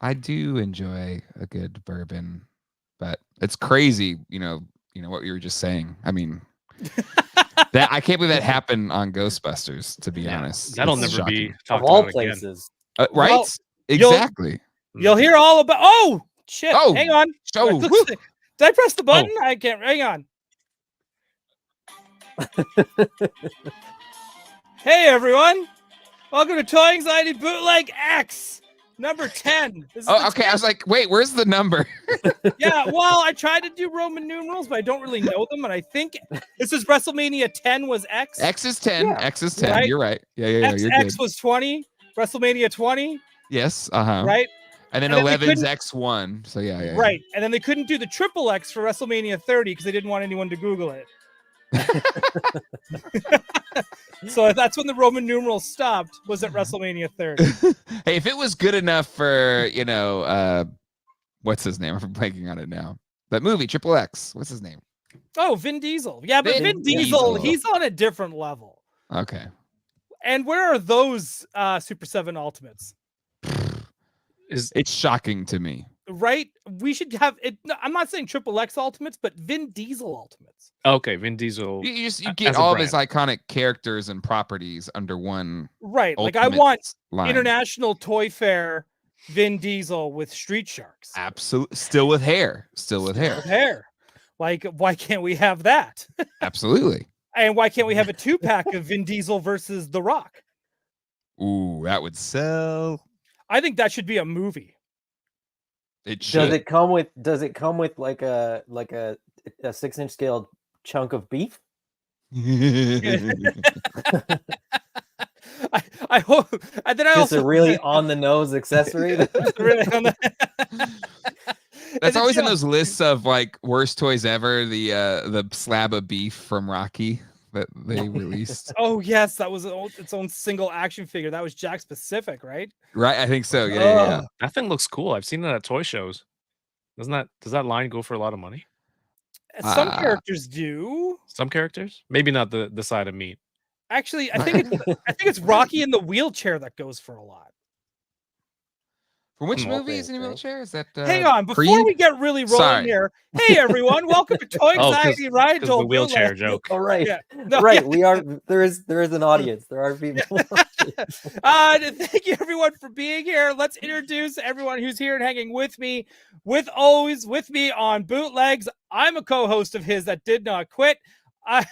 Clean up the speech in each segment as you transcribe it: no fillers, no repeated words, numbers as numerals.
I do enjoy a good bourbon, but it's crazy, what you were just saying. I mean, that I can't believe that happened on Ghostbusters, to be honest. That'll It's never be shocking. Of talked all about again. places. Right? Well, Exactly. You'll hear all about. Oh shit! Oh, hang on. oh, Did woo. I press the button? I can't. Hang on. Hey everyone! Welcome to Toy Anxiety Bootleg X number 10. This is Oh, okay. I was like, wait, where's the number? Yeah, well, I tried to do Roman numerals, but I don't really know them, and I think this is WrestleMania 10 was X. X is 10. Yeah. X is 10. Right? You're right. Yeah. X, You're X good. was 20. WrestleMania 20. Yes. Right? And then And then they 11's couldn't- X1. So yeah. Right. And then they couldn't do the triple X for WrestleMania 30 because they didn't want anyone to Google it. So that's when the Roman numerals stopped, was at WrestleMania 30. Hey, if it was good enough for, what's his name? I'm blanking on it now. That movie, Triple X. What's his name? Oh, Vin Diesel. Yeah, but Vin Diesel, Diesel. he's on a different level. Okay. And where are those Super 7 Ultimates? It's shocking to me. Right? We should have it. No, I'm not saying Triple X Ultimates, but Vin Diesel Ultimates. Okay, Vin Diesel. You get all of his iconic characters and properties under one. Right. Like I want line. International Toy Fair Vin Diesel with Street Sharks. Absolutely. Still with hair. Hair. Like, why can't we have that? Absolutely. And why can't we have a 2-pack of Vin Diesel versus The Rock? Ooh, that would sell. I think that should be a movie. It should. Does it come with like a 6-inch scale chunk of beef? I hope. And then I Just also a really on the nose accessory. That's always in those lists of like worst toys ever. The slab of beef from Rocky that they released. Oh yes, that was its own single action figure. That was Jack specific, right? Right, I think so. Yeah. That thing looks cool. I've seen it at toy shows. Does that line go for a lot of money? Some characters do. Some characters, maybe not the side of meat. Actually, I think it's Rocky in the wheelchair that goes for a lot. From which movie is in a wheelchair? Is that? Hang on, before we get really rolling here. Hey everyone, welcome to Toy Anxiety Ride. The wheelchair joke. All right, Yeah. right. We are. There is an audience. There are people. Thank you everyone for being here. Let's introduce everyone who's here and hanging with me. Always with me on Bootlegs. I'm a co-host of his that did not quit. I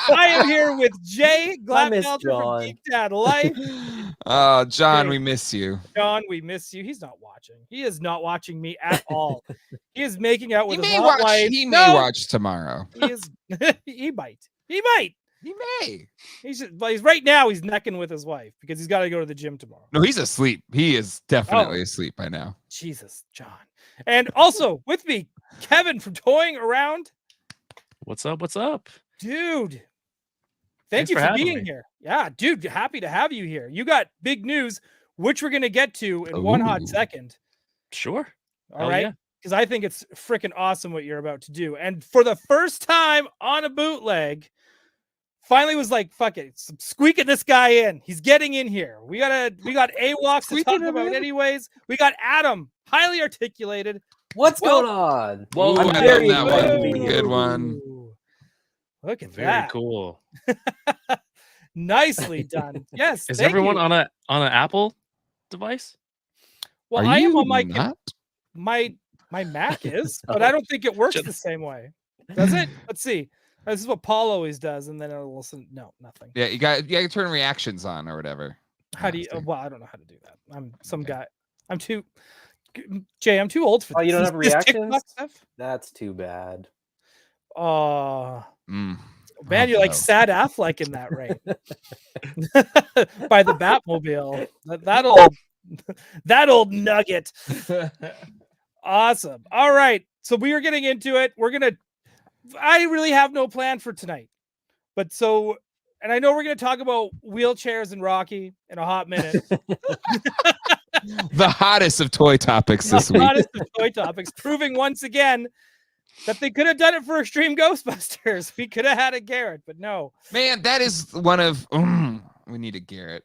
am here with Jay Gladfelter from Geek Dad Life. Oh, John, we miss you. John, we miss you. He's not watching. He is not watching me at all. He is making out with He his may wife. He may watch tomorrow. He is. He might. He may. He's right now. He's necking with his wife because he's got to go to the gym tomorrow. No, he's asleep. He is definitely asleep by now. Jesus, John. And also with me, Kevin from Toying Around. What's up? Dude. Thanks you for being here. Yeah, dude, happy to have you here. You got big news, which we're going to get to in one hot second. Sure. All right. Because I think it's freaking awesome what you're about to do. And for the first time on a bootleg, finally was like, fuck it, squeaking this guy in. He's getting in here. We got AWOX to talk about anyways. We got Adam, highly articulated. What's going on? Whoa, I love that one. Good one. Look at Very that. cool. Nicely done. Yes. Is everyone on an Apple device? Well, I am on my Mac is, but I don't think it works the same way. Does it? Let's see. This is what Paul always does, and then it'll listen. No, nothing. Yeah, you got to turn reactions on or whatever. How do you? Well, I don't know how to do that. I'm some guy. I'm too. Jay, I'm too old for this. Oh, you don't have reactions? TikTok stuff? That's too bad. Man, you're like Sad Affleck in that, right? By the Batmobile. That old nugget. Awesome. All right. So we are getting into it. I really have no plan for tonight. And I know we're going to talk about wheelchairs and Rocky in a hot minute. The hottest of toy topics this week. Hottest of toy topics, proving once again that they could have done it for Extreme Ghostbusters. We could have had a Garrett, but no. Man, that is one of we need a Garrett.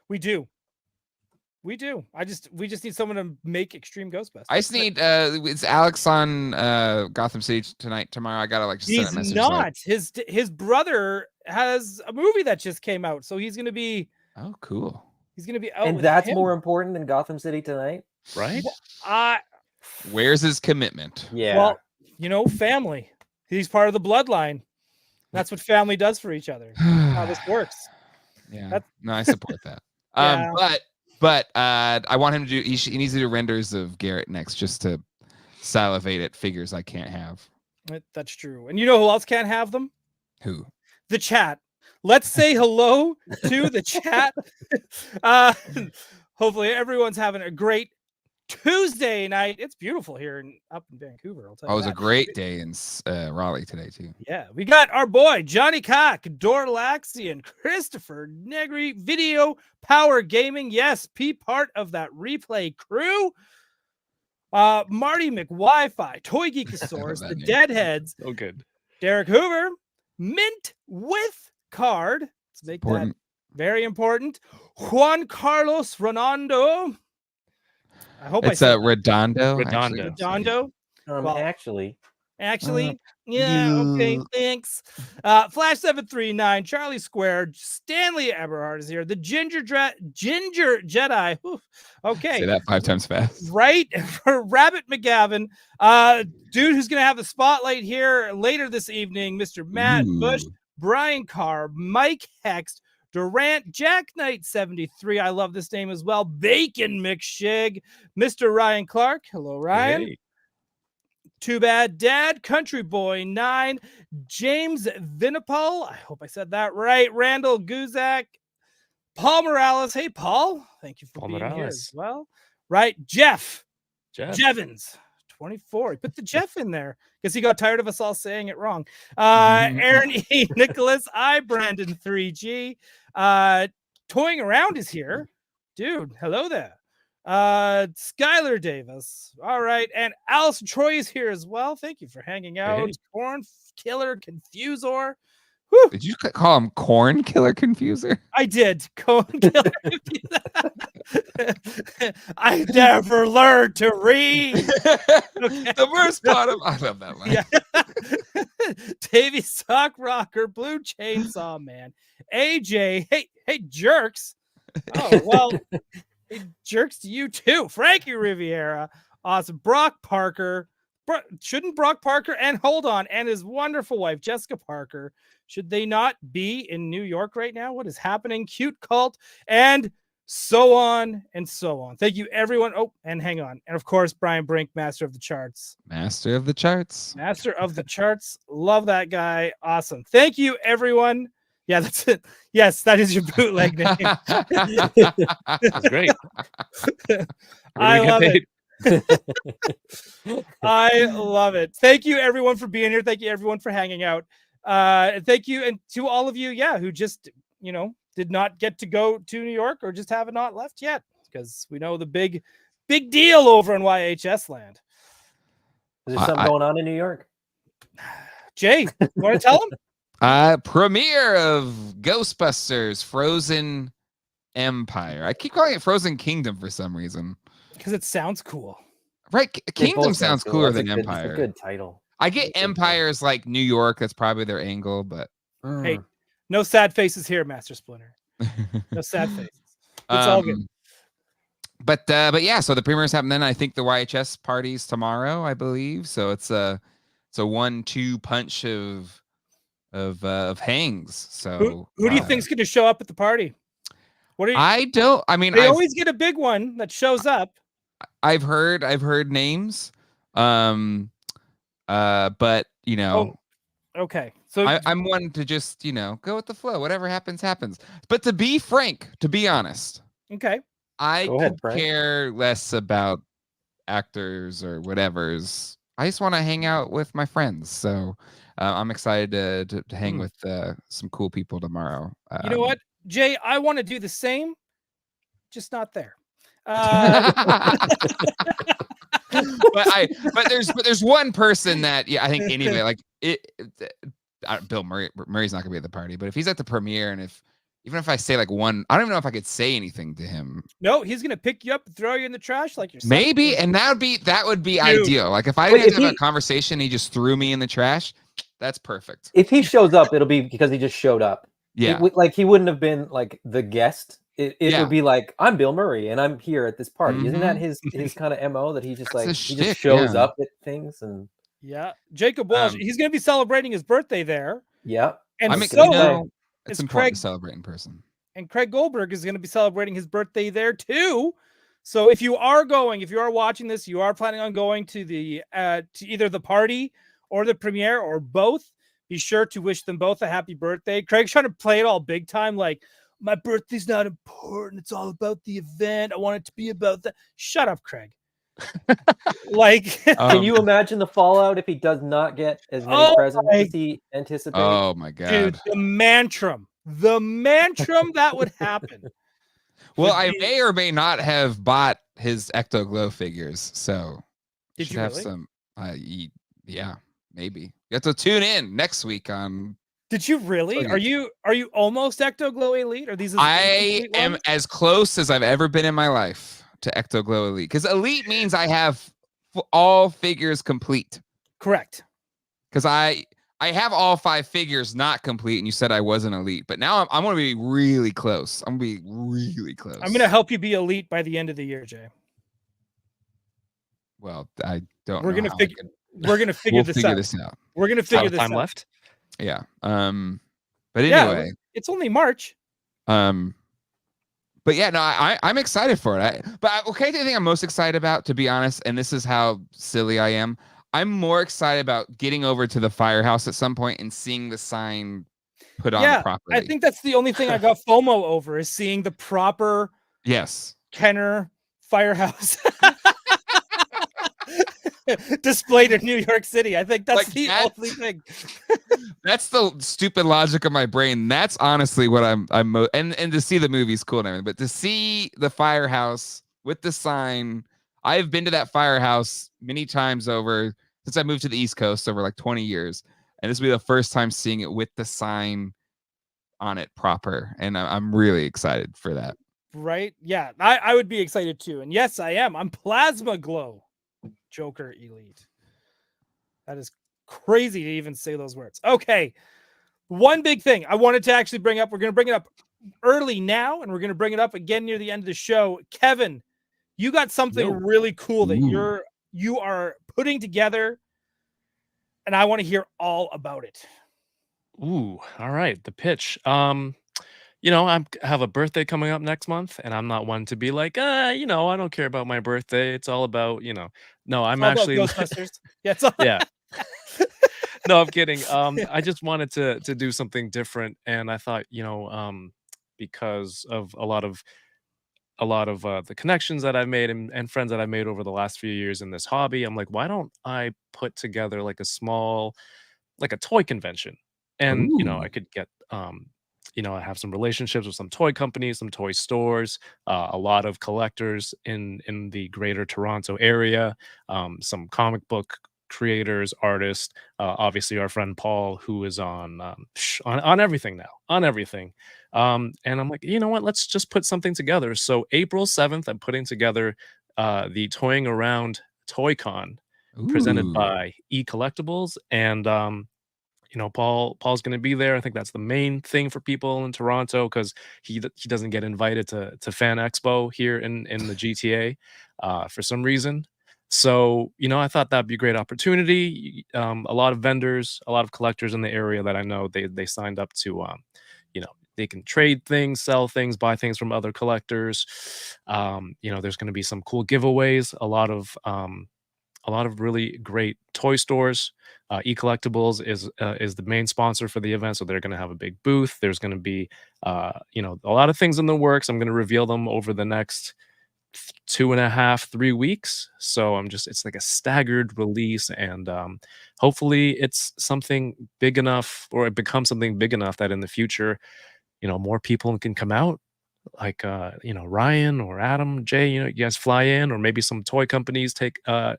We do. We do. We just need someone to make Extreme Ghostbusters. I just need it's Alex on Gotham City tonight, tomorrow. I gotta like just send He's a message. not. Like, His brother has a movie that just came out, so he's gonna be oh, cool. he's gonna be out. And with that's him. more important than Gotham City tonight. Right? Where's his commitment? Yeah. Well, you know, family. He's part of the bloodline. That's what family does for each other. How this works. Yeah. No, I support that. Yeah. But I want him to do. He needs to do renders of Garrett next, just to salivate at figures I can't have. That's true. And you know who else can't have them? Who? The chat. Let's say hello to the chat. Hopefully everyone's having a great Tuesday night. It's beautiful here up in Vancouver. I'll tell you Oh, it was a that. great day in Raleigh today too. Yeah, we got our boy Johnny Cock, Dorlaxian, Christopher Negri, Video Power Gaming. Yes, be part of that replay crew. Marty McWi-Fi, Toy Geekosaurus, the name. Deadheads, So good. Derek Hoover, Mint with Card. Let's make Important. that very important. Juan Carlos Ronaldo. I hope It's I a said Redondo. Redondo. Redondo. Well, Actually, yeah, okay, you- thanks. Flash 739, Charlie Square, Stanley Eberhard is here. The Ginger Jedi. Whew, okay, Say that 5 times fast. right for Rabbit McGavin, dude who's gonna have the spotlight here later this evening. Mr. Matt Bush, Ooh. Brian Carr, Mike Hext, Durant, Jack Knight 73. I love this name as well. Bacon McShig, Mr. Ryan Clark. Hello, Ryan. Hey. Too Bad Dad, Country Boy 9, James Vinipal. I hope I said that right. Randall Guzak, Paul Morales. Hey, Paul. Thank you for Paul being here Morales. as well. Right. Jeff Jeff. Jevons, 24. He put the Jeff in there because he got tired of us all saying it wrong. Aaron E. Nicholas, Brandon 3G. Toying Around is here. Dude, hello there. Skylar Davis. All right. And Alice Troy is here as well. Thank you for hanging out. Hey. Corn Killer Confusor. Whew, Did you call him Corn Killer Confuser? I did. Corn Killer. I never learned to read. The worst part of I love that line. Yeah. Davey Sock Rocker, Blue Chainsaw Man, AJ. Hey, jerks. Oh, well, hey, jerks to you too. Frankie Riviera. Awesome. Brock Parker. Shouldn't Brock Parker and his wonderful wife, Jessica Parker, should they not be in New York right now? What is happening? Cute Cult and so on and so on. Thank you, everyone. Oh, and hang on. And of course, Brian Brink, Master of the Charts. Master of the charts. Master of the Charts. Love that guy. Awesome. Thank you, everyone. Yeah, that's it. Yes, that is your bootleg name. That's great. I love it. I love it. Thank you, everyone, for being here. Thank you, everyone, for hanging out. Thank you, and to all of you, who just, did not get to go to New York or just have not left yet, because we know the big deal over in YHS land. is there something going on in New York? Jay, you want to tell them? Premiere of Ghostbusters Frozen Empire. I keep calling it Frozen Kingdom for some reason. Because it sounds cool. Right, They Kingdom both sound sounds cool. cooler That's than it's Empire. a good title. I get Empire's like New York. That's probably their angle, but Hey, no sad faces here, Master Splinter. No sad faces. It's all good. But yeah, so the premieres happen then. I think the YHS party's tomorrow, I believe. So it's a 1-2 punch of hangs. So Who do you think's going to show up at the party? What are you? They always get a big one that shows up. I've heard names. But Okay. So I'm one to just, go with the flow. Whatever happens, happens. But to be frank, to be honest, okay. I Go ahead, could Frank. care less about actors or whatever's. I just want to hang out with my friends. So I'm excited to hang with some cool people tomorrow. You know what, Jay? I want to do the same, just not there. But there's one person that I think anyway, like Bill Murray's not gonna be at the party, but if he's at the premiere and if even if I say like one, I don't even know if I could say anything to him. No, he's gonna pick you up and throw you in the trash like you're Maybe, and that would be Dude. ideal. Like if I Wait, didn't if have a he- conversation, he just threw me in the trash. That's perfect. If he shows up, it'll be because he just showed up. Yeah. Like he wouldn't have been like the guest. It Yeah. would be like, I'm Bill Murray and I'm here at this party. Isn't that Mhm. his kind of MO that he just That's like his he just shtick, shows yeah. up at things and Yeah, Jacob Walsh. He's gonna be celebrating his birthday there, yeah. and I mean, so you know, it's is important Craig. to celebrate in person. And Craig Goldberg is going to be celebrating his birthday there too. So if you are watching this, you are planning on going to the to either the party or the premiere or both, be sure to wish them both a happy birthday. Craig's trying to play it all big time, like my birthday's not important. It's all about the event. I want it to be about that. Shut up, Craig. Like, Can you imagine the fallout if he does not get as many presents my- as he anticipates? Oh my god. dude, the mantrum that would happen. Well, would I be- may or may not have bought his Ecto Glow figures, so Did should you have really? some. Yeah, maybe. You have to tune in next week on. Did you really? Okay. Are you almost Ecto Glow Elite? Are these? I elite am ones? as close as I've ever been in my life to Ecto Glow Elite, because Elite means I have all figures complete. Correct. Because I have all 5 figures not complete, and you said I wasn't elite, but now I'm going to be really close. I'm going to be really close. I'm gonna help you be elite by the end of the year, Jay. Well, I don't. We're know gonna how I figure. can- We're gonna figure We'll this figure out. this out. We're gonna How figure much this time out. left? Yeah. But Yeah, anyway. it's only March. But yeah, no, I'm excited for it. The thing I'm most excited about, to be honest, and this is how silly I am, I'm more excited about getting over to the firehouse at some point and seeing the sign put on properly. I think that's the only thing I got FOMO over is seeing the proper Yes. Kenner firehouse displayed in New York City. I think that's Like, the that's- only thing. That's the stupid logic of my brain. That's honestly what and to see the movie's cool and everything, but to see the firehouse with the sign, I've been to that firehouse many times over since I moved to the East Coast over like 20 years, and this will be the first time seeing it with the sign on it proper, and I'm really excited for that. Right? Yeah, I would be excited too. And yes, I am. I'm Plasma Glow Joker Elite. That is crazy to even say those words. Okay. One big thing I wanted to actually bring up. We're going to bring it up early now, and we're going to bring it up again near the end of the show. Kevin, you got something really cool that you are putting together, and I want to hear all about it. Ooh, all right. The pitch. I have a birthday coming up next month, and I'm not one to be like, I don't care about my birthday. It's all about, No, I'm It's all about actually Ghostbusters. Yeah, it's all- yeah. No, I'm kidding. I just wanted to do something different, and I thought, because of a lot of the connections that I've made and friends that I've made over the last few years in this hobby, I'm like, why don't I put together like a small, like a toy convention? And I could get I have some relationships with some toy companies, some toy stores, a lot of collectors in the greater Toronto area, some comic book creators, artists, obviously our friend Paul, who is on everything now, on everything. And I'm like, you know what? Let's just put something together. So April 7th, I'm putting together the Toying Around Toy Con presented Ooh. by E-Collectibles, and Paul's going to be there. I think that's the main thing for people in Toronto, because he doesn't get invited to Fan Expo here in the GTA for some reason. So I thought that'd be a great opportunity. A lot of vendors, a lot of collectors in the area that I know, they signed up to they can trade things, sell things, buy things from other collectors. There's going to be some cool giveaways. A lot of really great toy stores. E-Collectibles is the main sponsor for the event, so they're going to have a big booth. There's going to be a lot of things in the works. I'm going to reveal them over the next 2.5-3 weeks. So it's like a staggered release, and hopefully it's something big enough, or it becomes something big enough that in the future, more people can come out, like Ryan or Adam, Jay, you guys fly in, or maybe some toy companies take a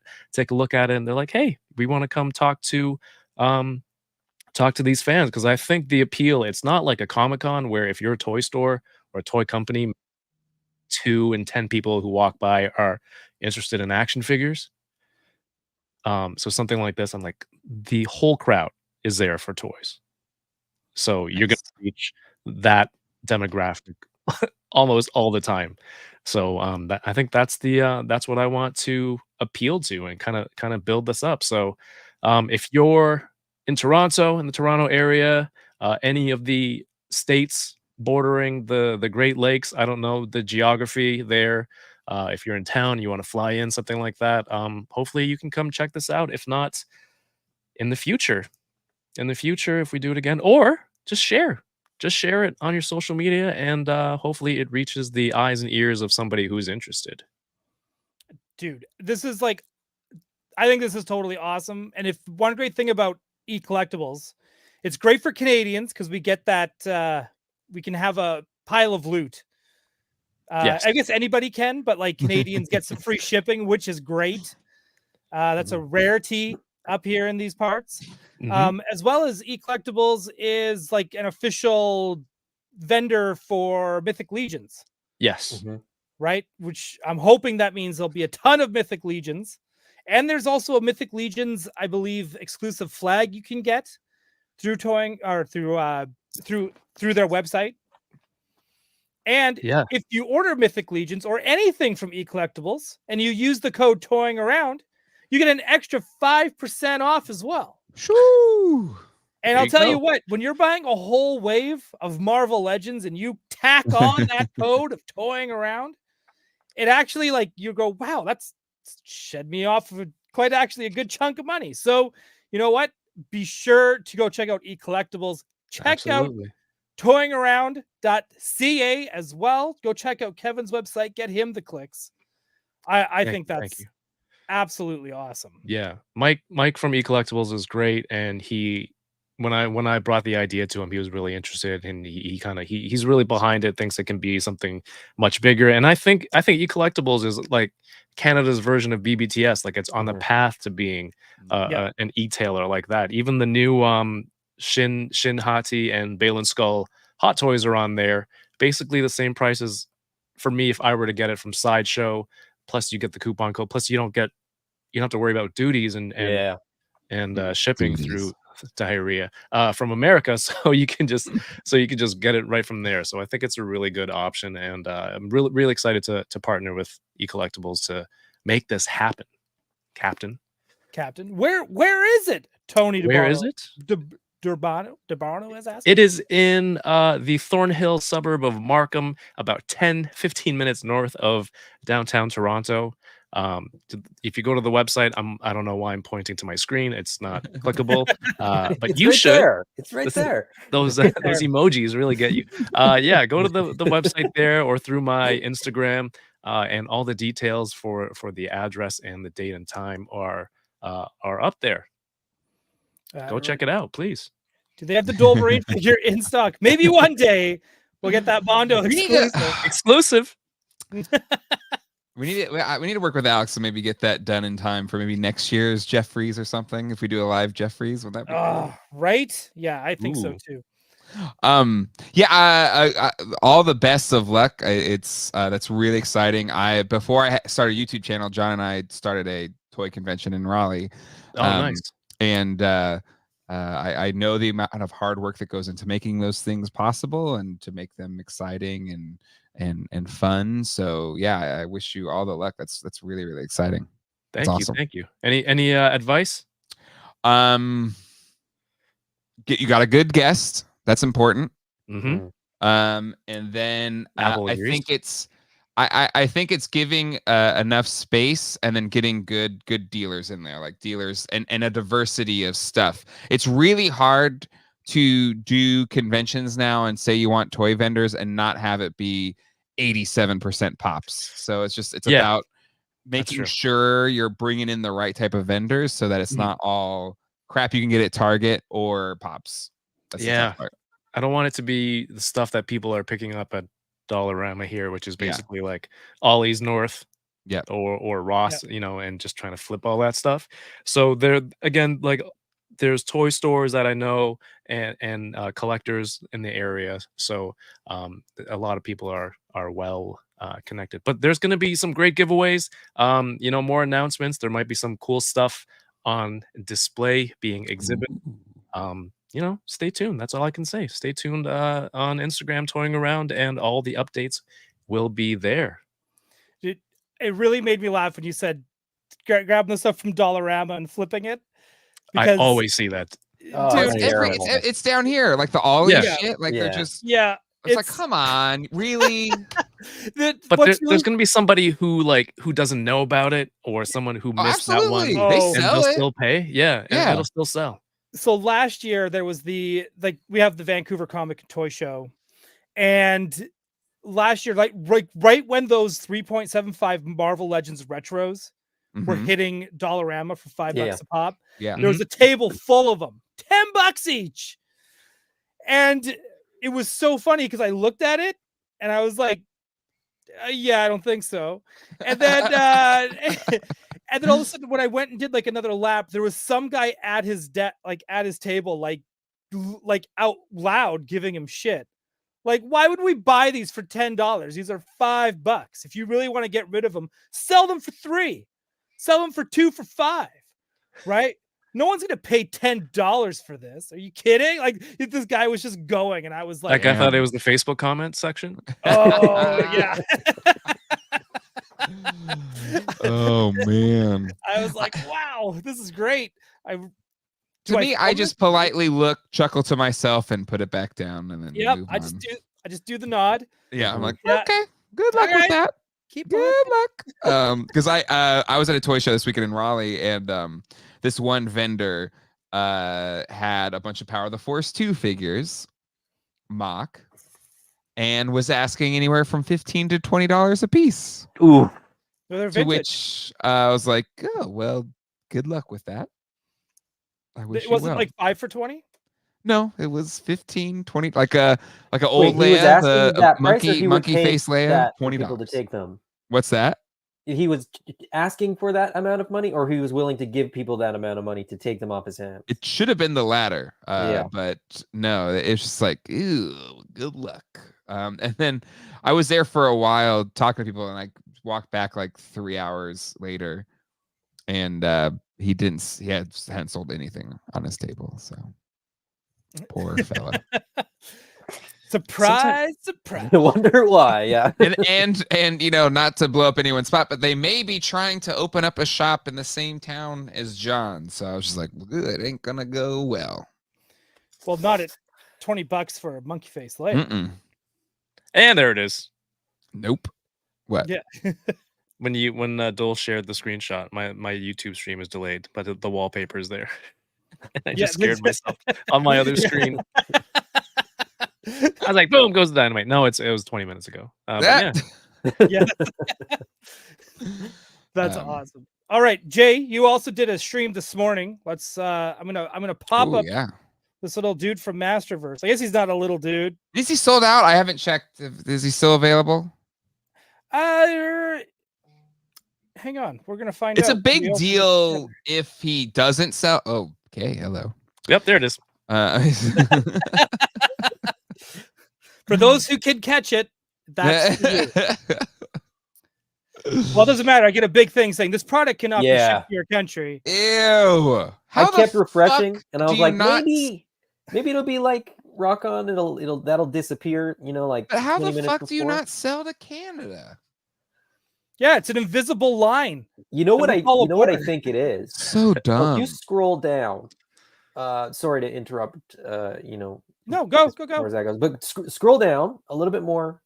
look at it, and they're like, hey, we want to come talk to talk to these fans, because I think the appeal, it's not like a Comic-Con where if you're a toy store or a toy company, 2 and 10 people who walk by are interested in action figures. So something like this, I'm like, the whole crowd is there for toys. So you're gonna Nice. reach that demographic almost all the time. So I think that's what I want to appeal to and kind of build this up. So if you're in Toronto, in the Toronto area, any of the states bordering the Great Lakes, I don't know the geography there. If you're in town, you want to fly in, something like that. Hopefully you can come check this out. If not, in the future, if we do it again, or just share it on your social media, and hopefully it reaches the eyes and ears of somebody who's interested. Dude, this is like, I think this is totally awesome. And if one great thing about e-collectibles, it's great for Canadians because we get that we can have a pile of loot. Yes. I guess anybody can, but like Canadians get some free shipping, which is great. That's a rarity up here in these parts. As well as e-collectibles is like an official vendor for Mythic Legions, Yes. right? Which I'm hoping that means there'll be a ton of Mythic Legions. And there's also a Mythic Legions, I believe, exclusive flag you can get through toying or through their website. And Yeah. if you order Mythic Legions or anything from e-collectibles and you use the code Toying Around, you get an extra 5% off as well. Shoo! And I'll tell you what, when you're buying a whole wave of Marvel Legends and you tack on that code of Toying Around, it actually, like, you go, wow, that's shed me off of quite actually a good chunk of money. So you know what? Be sure to go check out e-collectibles. Check out toyingaround.ca as well. Go check out Kevin's website. Get him the clicks. I think that's absolutely awesome. Yeah, Mike from eCollectibles is great, and when I brought the idea to him, he was really interested, and he's really behind it. Thinks it can be something much bigger, and I think eCollectibles is like Canada's version of BBTS. Like, it's on the path to being an e-tailer like that. Even the new Shin Hati and Balin Skull Hot Toys are on there. Basically the same prices for me if I were to get it from Sideshow. Plus you get the coupon code. Plus you don't have to worry about duties and shipping through diarrhea from America. So you can just get it right from there. So I think it's a really good option, and I'm really excited to partner with eCollectibles to make this happen. Captain, where is it, Tony? Where is it? Durbano is asking. It is in the Thornhill suburb of Markham, about 10-15 minutes north of downtown Toronto. If you go to the website, I don't know why I'm pointing to my screen. It's not clickable, but you should. There. It's right there. Those emojis really get you. Yeah, go to the website there or through my Instagram, and all the details for the address and the date and time are up there. Go check it out, please. Do they have the Dolverine figure in stock? Maybe one day we'll get that Bondo exclusive. We need to work with Alex to maybe get that done in time for maybe next year's Jeffries or something. If we do a live Jeffries, would that be cool? Right? Yeah, I think so too. All the best of luck. That's really exciting. Before I started a YouTube channel, John and I started a toy convention in Raleigh. Oh, nice. And I know the amount of hard work that goes into making those things possible and to make them exciting and fun. So yeah, I wish you all the luck. That's really, really exciting. Thank you. Any advice? You got a good guest. That's important. And then I think it's giving enough space and then getting good dealers in there, like dealers and a diversity of stuff. It's really hard to do conventions now and say you want toy vendors and not have it be 87% pops. So it's about making sure you're bringing in the right type of vendors so that it's not all crap you can get at Target or pops. That's the tough part. I don't want it to be the stuff that people are picking up at Dollarama here, which is basically like Ollie's North, or Ross, and just trying to flip all that stuff. So they're, again, like, there's toy stores that I know and collectors in the area, so a lot of people are well connected. But there's going to be some great giveaways. More announcements. There might be some cool stuff on display being exhibited. Stay tuned. That's all I can say. Stay tuned on Instagram, Toying Around, and all the updates will be there. It really made me laugh when you said grabbing the stuff from Dollarama and flipping it. Because I always see that. Oh, Dude, that's terrible. It's down here, like the Ollie Yeah. shit. Like they're just. yeah, It's like, come on, really? But there's going to be somebody who doesn't know about it, or someone who missed that one. Absolutely. Oh. They And sell they'll it. still pay. Yeah, Yeah. and it'll still sell. So last year there was we have the Vancouver Comic and Toy Show, and last year, right when those 3.75 Marvel Legends retros were Mhm. hitting Dollarama for $5 a pop, Yeah. there was a table full of them, $10 each, and it was so funny because I looked at it and I was like, yeah, I don't think so. And then and then all of a sudden when I went and did like another lap, there was some guy at his at his table, like out loud giving him shit. Like, why would we buy these for $10? These are $5. If you really want to get rid of them, sell them for $3. Sell them for $2 for $5. Right? No one's gonna pay $10 for this. Are you kidding? Like, this guy was just going, and I was like, Like, I thought it was the Facebook comment section. oh yeah. Oh man. I was like, wow, this is great. To me, I just politely chuckle to myself, and put it back down, and then Yep, move I on. just do the nod. Yeah, I'm like, Yeah. okay, good luck with Alright. that. Keep Good luck. Because I was at a toy show this weekend in Raleigh, and this one vendor had a bunch of Power of the Force 2 figures, mock, and was asking anywhere from $15 to $20 a piece. Ooh. They're To vintage. which I was like, oh well, good luck with that. I wish It you wasn't well. like 5 for $20. No, it was 15, 20, like an old Wait, he was Leia, asking that a price, or he would monkey pay face Leia, that for people to $20. take them. What's that? He was asking for that amount of money, or he was willing to give people that amount of money to take them off his hands. It should have been the latter, Yeah. but no, it's just like, ew, good luck. And then I was there for a while talking to people, and I walked back like 3 hours later, and he hadn't sold anything on his table. So poor fella. Surprise, surprise. I wonder why. Yeah. and not to blow up anyone's spot, but they may be trying to open up a shop in the same town as John. So I was just like, well, it ain't gonna go well. Well, not at $20 for a monkey face Leia. Mm-mm. And there it is. Nope. What? Yeah. When Doell shared the screenshot, my YouTube stream is delayed, but the wallpaper is there. And I just scared myself on my other screen. I was like, boom, goes the dynamite. No, it was 20 minutes ago. But yeah. Yeah. That's awesome. All right, Jay, you also did a stream this morning. Let's I'm gonna pop Ooh, up yeah. this little dude from Masterverse. I guess he's not a little dude. Is he sold out? I haven't checked. Is he still available? Hang on, we're gonna find It's out. a big deal if he doesn't sell. Oh, okay. Hello. Yep, there it is. For those who can catch it, that's for you. Well, it doesn't matter. I get a big thing saying this product cannot be shipped to your country. Ew. I kept refreshing, fuck and I was do like, you not- maybe it'll be like Rock On. That'll disappear. Like. But how 20 the minutes fuck do you before. not sell to Canada? Yeah, it's an invisible line. You know what I apart. think it is. So So if dumb. you scroll down, sorry to interrupt. No, go. as far as that goes, but scroll down a little bit more.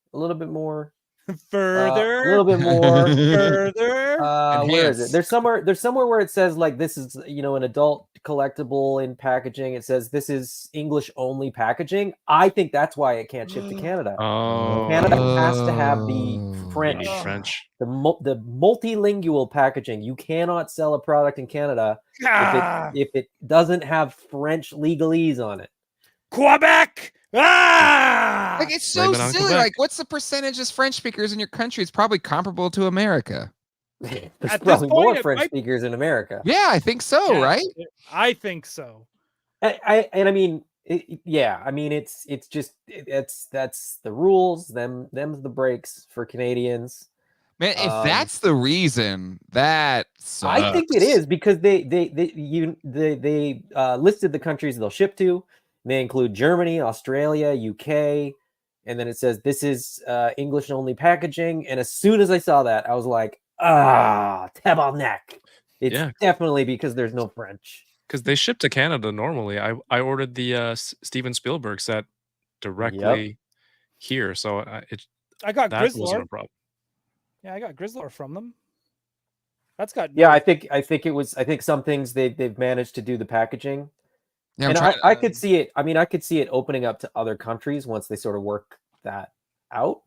Further. A little bit more. Further. Where is it? Enhance. There's somewhere where it says like this is an adult collectible in packaging. It says this is English only packaging. I think that's why it can't ship to Canada. Oh, Canada has to have the you French, need French. the multilingual packaging. You cannot sell a product in Canada if it doesn't have French legalese on it. Quebec. Like it's so Blame it on silly. Quebec. Like, what's the percentage of French speakers in your country? It's probably comparable to America. There's At this probably point, more it French might- speakers in America. Yeah, I think so. Yeah, Right? I think so. I mean, yeah, I mean, it's just that's the rules. Them's the breaks for Canadians. Man, if that's the reason, that sucks. I think it is because they listed the countries they'll ship to. They include Germany, Australia, UK, and then it says this is English only packaging. And as soon as I saw that, I was like, tabarnak. It's definitely because there's no French. Because they ship to Canada normally. I ordered the Steven Spielberg set directly here, so I got that wasn't a Grizzlor. problem. Yeah, I got Grizzlor from them. That's got I think some things they've managed to do the packaging. Yeah, and I could see it. I mean, I could see it opening up to other countries once they sort of work that out.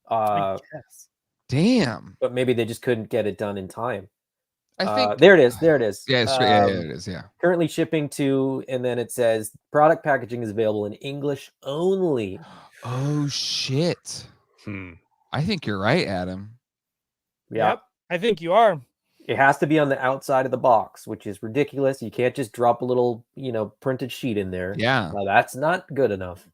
I guess. Damn. But maybe they just couldn't get it done in time. I think there it is. There it is. Yeah, it's yeah, it is. Yeah. Currently shipping to, and then it says product packaging is available in English only. Oh shit. I think you're right, Adam. Yeah. Yep, I think you are. It has to be on the outside of the box, which is ridiculous. You can't just drop a little, printed sheet in there. Yeah. Well, that's not good enough.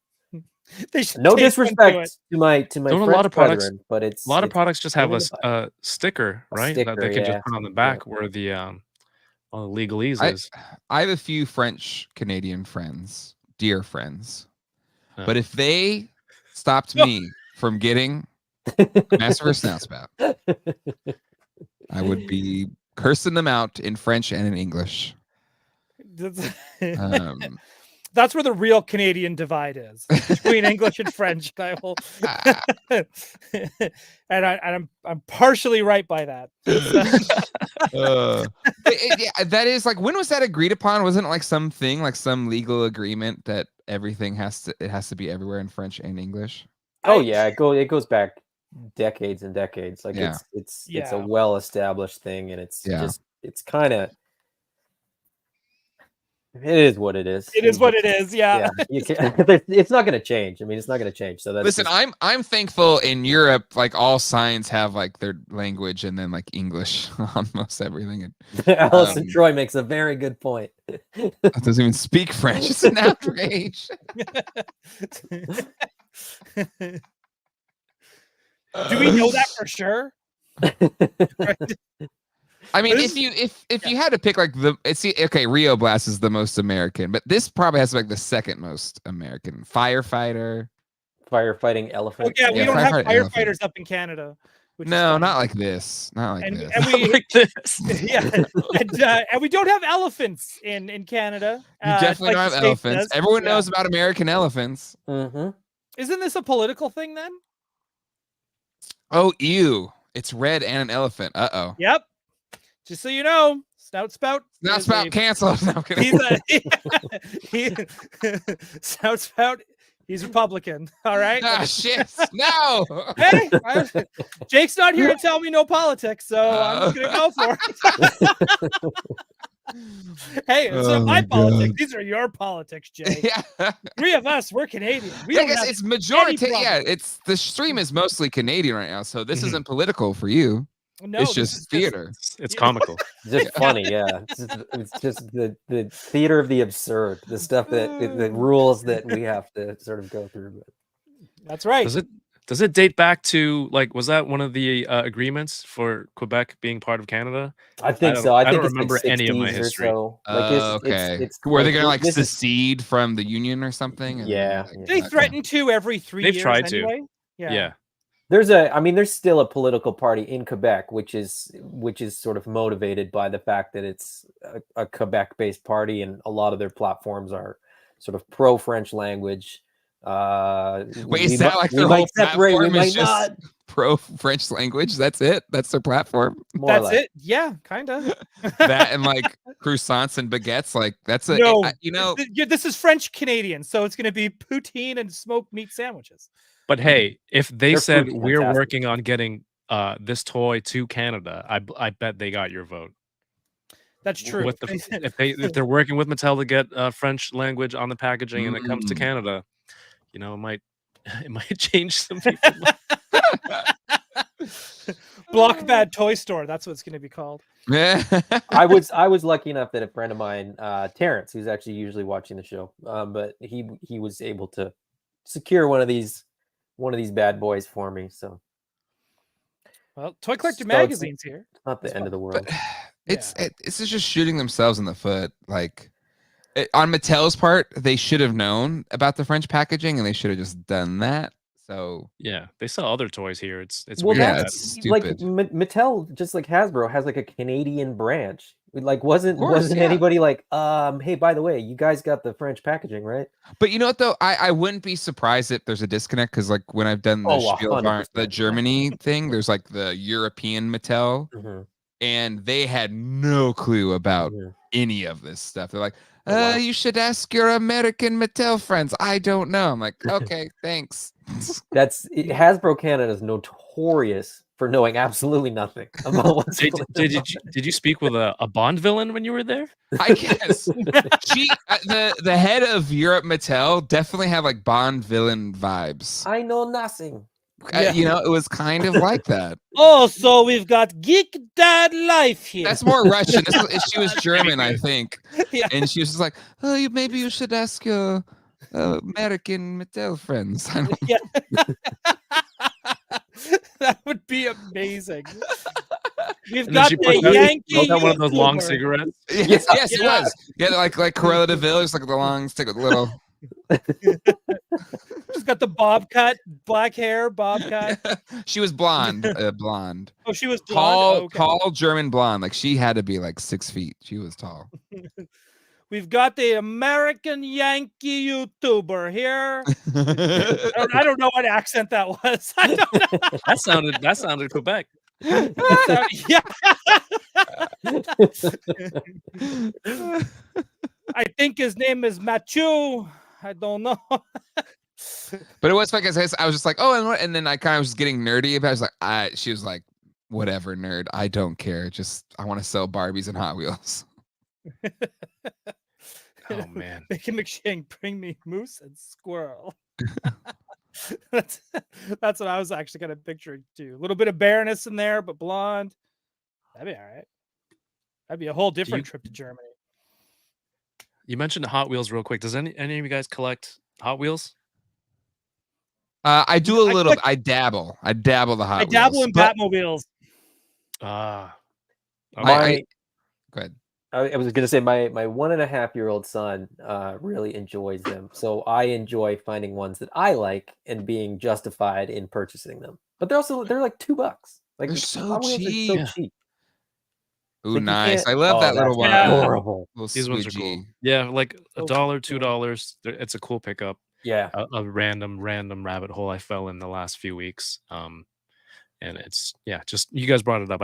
They should No tape disrespect to my Don't French a lot of products, brethren, but it's a lot of products just have pain in the a sticker, right? sticker, that they can yeah. just put on the back where the legalese is. I have a few French Canadian friends, dear friends. Huh. But if they stopped me from getting Master Snout Spout, I would be cursing them out in French and in English. That's where the real Canadian divide is between English and French. I will, and I'm partially right by that. Yeah, that is like, when was that agreed upon? Wasn't it like something like some legal agreement that everything has to be everywhere in French and English? Oh yeah, it goes back decades and decades. Like Yeah. it's a well established thing, and it's Yeah. just it's kind of. It is what it is. It is what it is. Yeah. You can't, it's not going to change. I mean, it's not going to change. So that's Listen, I'm thankful in Europe, like all signs have like their language and then like English on most everything. Allison Troy makes a very good point. It doesn't even speak French. It's an outrage. Do we know that for sure? I mean, if you had to pick like Rio Blast is the most American, but this probably has to be like the second most American. Firefighting elephant. Oh, yeah, we don't have firefighter firefighters elephant. up in Canada. No, not like this. Not like this. And we, like this. Yeah, and we don't have elephants in Canada. You definitely don't have elephants. Everyone knows about American elephants. Mm-hmm. Isn't this a political thing then? Oh, ew. It's red and an elephant. Uh-oh. Yep. Just so you know, Snout Spout. Snout Spout canceled. No, I'm kidding. Snout Spout, he's Republican. All right. Ah, shit. No. Hey, Jake's not here to tell me no politics, so I'm just gonna go for it. Hey, it's not my politics. These are your politics, Jake. Yeah. Three of us, we're Canadian. We I don't guess have it's majority. any Yeah, it's the stream is mostly Canadian right now, so this isn't political for you. No, it's this is just theater. It's comical. It's just funny, yeah. It's just the theater of the absurd, the stuff the rules that we have to sort of go through. That's right. Does it date back to, like, was that one of the agreements for Quebec being part of Canada? I think so. I think don't it's remember like any of my 60s or history. so. Okay. It's Were they like, gonna like this is- secede from the union or something? And Yeah. then, like, They okay. threaten to every 3 They've years tried to. anyway. Yeah. There's still a political party in Quebec, which is sort of motivated by the fact that it's a Quebec-based party, and a lot of their platforms are sort of pro-French language. Wait, is that like their whole platform is just pro-French language? That's it? That's their platform? That's it? Yeah, kind of. That and like croissants and baguettes, like that's a No, this is French Canadian, so it's going to be poutine and smoked meat sandwiches. But hey, if they Their said food's we're fantastic. working on getting this toy to Canada, I bet they got your vote. That's true. If they're working with Mattel to get French language on the packaging and it comes to Canada, it might change some people. Block Bad Toy Store. That's what it's going to be called. Yeah. I was lucky enough that a friend of mine, Terrence, who's actually usually watching the show, but he was able to secure one of these bad boys for me. So Well, Toy Collector So Magazine's here. it's not the That's end of the But world. it's just shooting themselves in the foot. Like on Mattel's part, they should have known about the French packaging and they should have just done that. So Yeah, they sell other toys here. It's Well, weird. yeah, that- it's like stupid. Mattel, just like Hasbro, has like a Canadian branch. Like wasn't course, yeah. anybody like, hey, by the way, you guys got the French packaging, right? But you know what though? I wouldn't be surprised if there's a disconnect because like when I've done the Oh, Spielwaren's, 100%. the Germany thing, there's like the European Mattel, Mhm, and they had no clue about mhm. any of this stuff. They're like, Oh, wow. you should ask your American Mattel friends. I don't know. I'm like, okay, thanks. Hasbro Canada is notorious for knowing absolutely nothing about what's Did, going did, on. did you speak with a Bond villain when you were there? I guess the head of Europe Mattel definitely had like Bond villain vibes. I know nothing. You know, it was kind of like that. Oh, so we've got Geek Dad Life here. That's more Russian. She was German, I think. Yeah. And she was just like, oh, maybe you should ask your American Mattel friends. I don't Yeah. That would be amazing. We've And then got she the pulled out- Yankee. pulled out one of those long YouTuber. cigarettes. Yes, yes, it Yeah. was. Yeah, like Cruella de Vil, just like the long stick with the little. She's got the bob cut, black hair, bob cut. She was blonde, blonde. Oh, she was blonde. Tall German blonde. Like she had to be like 6 feet. She was tall. We've got the American Yankee YouTuber here. I don't know what accent that was. I don't know. That sounded Quebec. Yeah. I think his name is Mathieu. I don't know. But it was like I was just like, oh, and then I kind of was getting nerdy about it. I was like, she was like, whatever, nerd. I don't care. Just I want to sell Barbies and Hot Wheels. Oh man. Mickey McShane, bring me moose and squirrel. That's what I was actually kind of picturing too. A little bit of bareness in there, but blonde. That'd be all right. That'd be a whole different trip to Germany. You mentioned Hot Wheels real quick. Does any of you guys collect Hot Wheels? I do a I little. collect- I dabble the Hot I dabble Wheels, in but Batmobiles. Ah. Okay. go ahead. I was gonna say my 1.5-year-old son really enjoys them, so I enjoy finding ones that I like and being justified in purchasing them. But they're like $2. Like They're so Hot Wheels are cheap. so Yeah. cheap. Ooh, Like, you nice. can't- I love that little that's one. Yeah. Adorable. Little These ones are cool. squidgy. Yeah, like So $1, cool. $2. It's a cool pickup. Yeah. A random rabbit hole I fell in the last few weeks. And it's just you guys brought it up.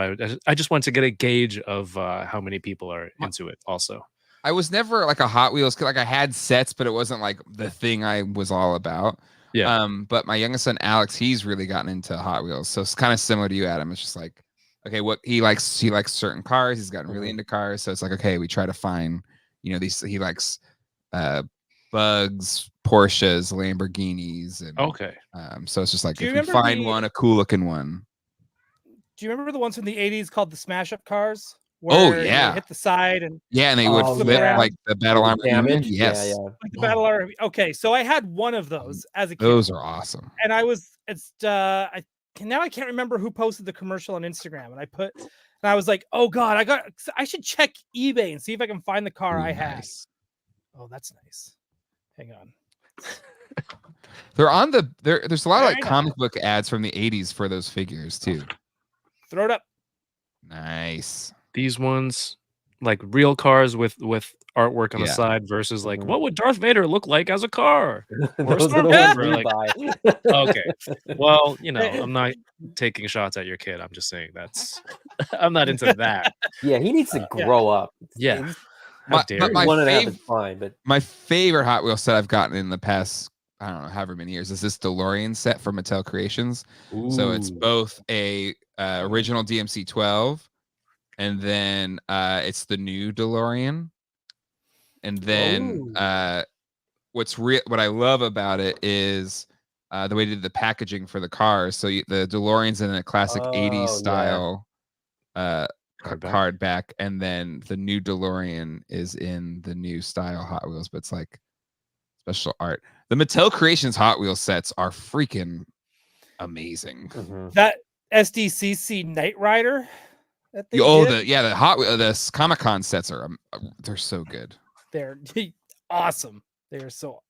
I just wanted to get a gauge of how many people are into it. Also, I was never like a Hot Wheels. Like I had sets, but it wasn't like the thing I was all about. Yeah. But my youngest son Alex, he's really gotten into Hot Wheels, so it's kind of similar to you, Adam. It's just like, okay, what he likes certain cars. He's gotten really into cars, so it's like, okay, we try to find, these. He likes Bugs, Porsches, Lamborghinis, and okay. so it's just like Do you if we remember find one, a cool looking one. Do you remember the ones from the 80s called the smash up cars? Oh, Where you yeah. hit the side and Yeah, and they would Oh, flip yeah. like the Battle Armor Damage. Union. Yes, Yeah, like the battle armor. Okay, so I had one of those as a kid. those are awesome. And now I can't remember who posted the commercial on Instagram, and I was like, oh god, I should check eBay and see if I can find the car Ooh, I had. nice. Oh, that's nice. Hang on. They're on there's a lot of There like you go. comic book ads from the 80s for those figures too. Throw it up. Nice. These ones, like real cars with artwork on the Yeah. side versus like Mhm. what would Darth Vader look like as a car? Those are the Stormtrooper, ones we like- buy. Okay. Well, I'm not taking shots at your kid. I'm just saying I'm not into that. Yeah, he needs to Yeah. grow up. Yeah. He's- How dare you. my 1.5 fav- is fine, but My favorite Hot Wheels set I've gotten in the past, I don't know, however many years, is this DeLorean set from Mattel Creations. So it's Ooh. both a original DMC 12, and then it's the new DeLorean. And then Oh. what I love about it is the way they did the packaging for the cars. So the DeLorean's in a classic 80s Oh, yeah. style Card back. card back, and then the new DeLorean is in the new style Hot Wheels, but it's like special art. The Mattel Creations Hot Wheels sets are freaking amazing. Mhm. That SDCC Knight Rider. That they Oh, did, the Hot Wheels, the Comic-Con sets are they're so good. they're awesome. They are so.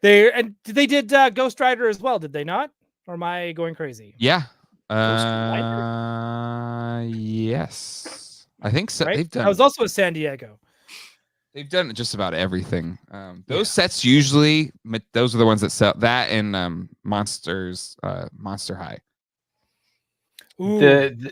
And they did Ghost Rider as well, did they not? Or am I going crazy? Yeah. Rider? Yes. I think so. Right? They've I done was also at San Diego. They've done just about everything. Those sets usually, those are the ones that sell that and Monsters, Monster High. Ooh,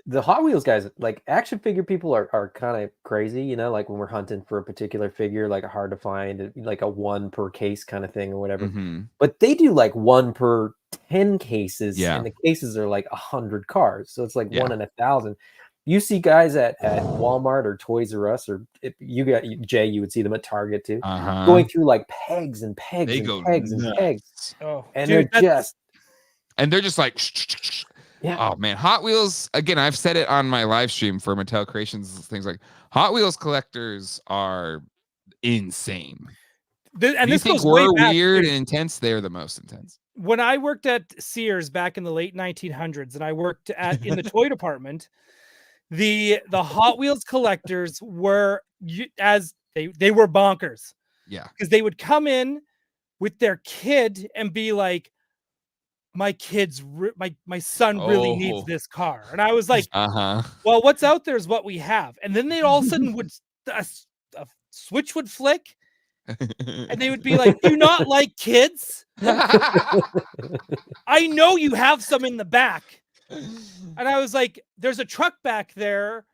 The Hot Wheels guys, like action figure people are kind of crazy, you know, like when we're hunting for a particular figure, like hard to find, like a 1 per case kind of thing or whatever. Mhm. But they do like 1 per 10 cases, Yeah. and the cases are like 100 cars, so it's like Yeah. 1 in 1,000. You see guys at Walmart or Toys R Us, or if you got Jay, you would see them at Target too, going through like pegs and pegs They and go pegs and nuts. pegs, oh, and dude, they're just And they're just like, yeah. oh man, Hot Wheels. Again, I've said it on my live stream for Mattel Creations. Things like Hot Wheels collectors are insane. and You this think goes way we're back, weird too. and intense? They're the most intense. When I worked at Sears back in the late 1900s, and I worked in the toy department, the Hot Wheels collectors were they were bonkers, Yeah. because they would come in with their kid and be like, my son really needs Oh. this car, and I was like, Uh well, what's out there is what we have. And then they all of a sudden a switch would flick, huh. and they would be like, do you not like kids? I know you have some in the back. And I was like, there's a truck back there,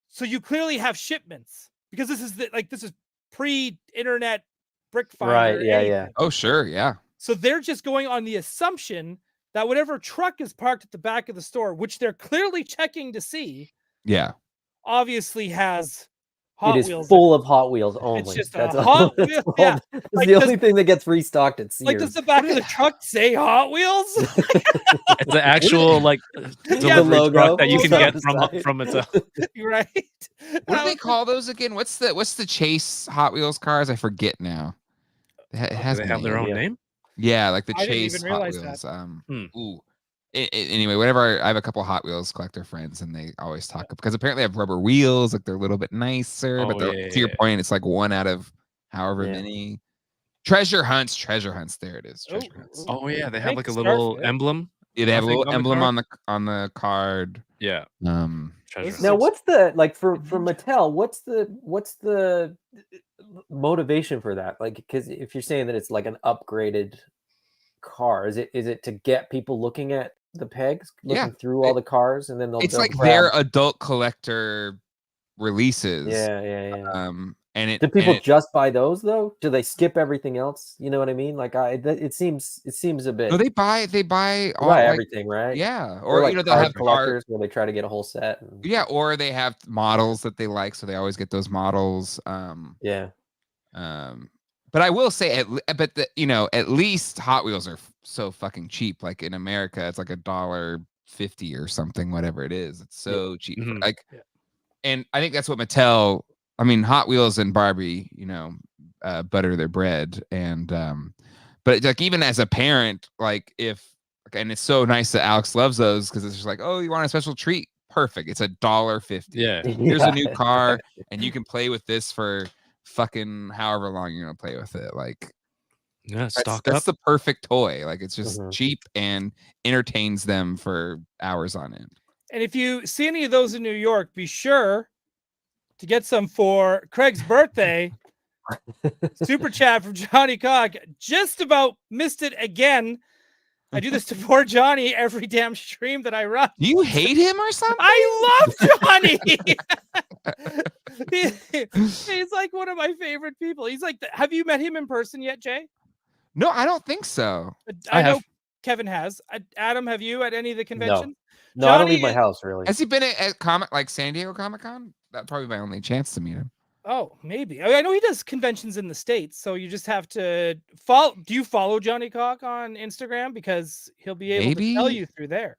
so you clearly have shipments, because this is pre-internet brick finder. Right, yeah, anything. yeah. Oh sure, yeah. So they're just going on the assumption that whatever truck is parked at the back of the store, which they're clearly checking to see, Yeah. obviously has Hot It is Wheels. full of Hot Wheels only. just a That's Hot that's Wheel- all- yeah. It's Like, the does- only thing that gets restocked at Sears. Like, does the back of the truck say Hot Wheels? It's the actual like delivery logo truck that you can on get the from side. Mattel. Right? What do they call those again? What's the Chase Hot Wheels cars? I forget now. It has Do a they have their name. own name? Yeah, like the I didn't Chase even Hot realize Wheels. Hmm. Ooh. Anyway, whenever I have a couple Hot Wheels collector friends, and they always talk because apparently they have rubber wheels, like they're a little bit nicer. But Oh, they're- yeah, to your yeah. point, it's like 1 out of however Yeah. many. Treasure hunts. There it is. Oh, Treasure hunts. Oh yeah, they have Thank like a you, little Starfield. emblem. Yeah, they have a I think little on the emblem card. on the card. Yeah. Treasure This Now, hunts. what's the like for Mattel? What's the motivation for that? Like, because if you're saying that it's like an upgraded car, is it to get people looking at the pegs, looking Yeah, through all the cars, and then they'll It's they'll like grab- their adult collector releases. yeah. And Do people and just buy those though? Do they skip everything else? You know what I mean? Like it seems a bit. no, they buy They all buy like, everything, right? yeah, Or or like you know they'll card have collectors where they try to get a whole set. And, yeah, or they have models that they like, so they always get those models. yeah. But I will say, at least Hot Wheels are so fucking cheap. Like in America, it's like $1.50 or something, whatever it is. It's so cheap. Mhm. Like, Yeah. and I think that's what Mattel. I mean, Hot Wheels and Barbie, butter their bread, and but like even as a parent, like and it's so nice that Alex loves those because it's just like, oh, you want a special treat? Perfect. It's $1.50. Yeah. Here's a new car, and you can play with this for fucking however long you're gonna play with it. Like Yeah. Stock that's up. the perfect toy. Like it's just Mhm. cheap and entertains them for hours on end. And if you see any of those in New York, be sure to get some for Craig's birthday. Super chat from Johnny Cock. Just about missed it again. I do this to poor Johnny every damn stream that I run. Do you hate him or something? I love Johnny. He's like one of my favorite people. He's like, have you met him in person yet, Jay? No, I don't think so. I know have. Kevin has. Adam, have you at any of the conventions? No, I don't Johnny leave my is- house really. Has he been at San Diego Comic-Con? That'd probably be my only chance to meet him. Oh, maybe. I know he does conventions in the States, so you just have to follow. Do you follow Johnny Cock on Instagram? Because he'll be able to tell Maybe? you through there.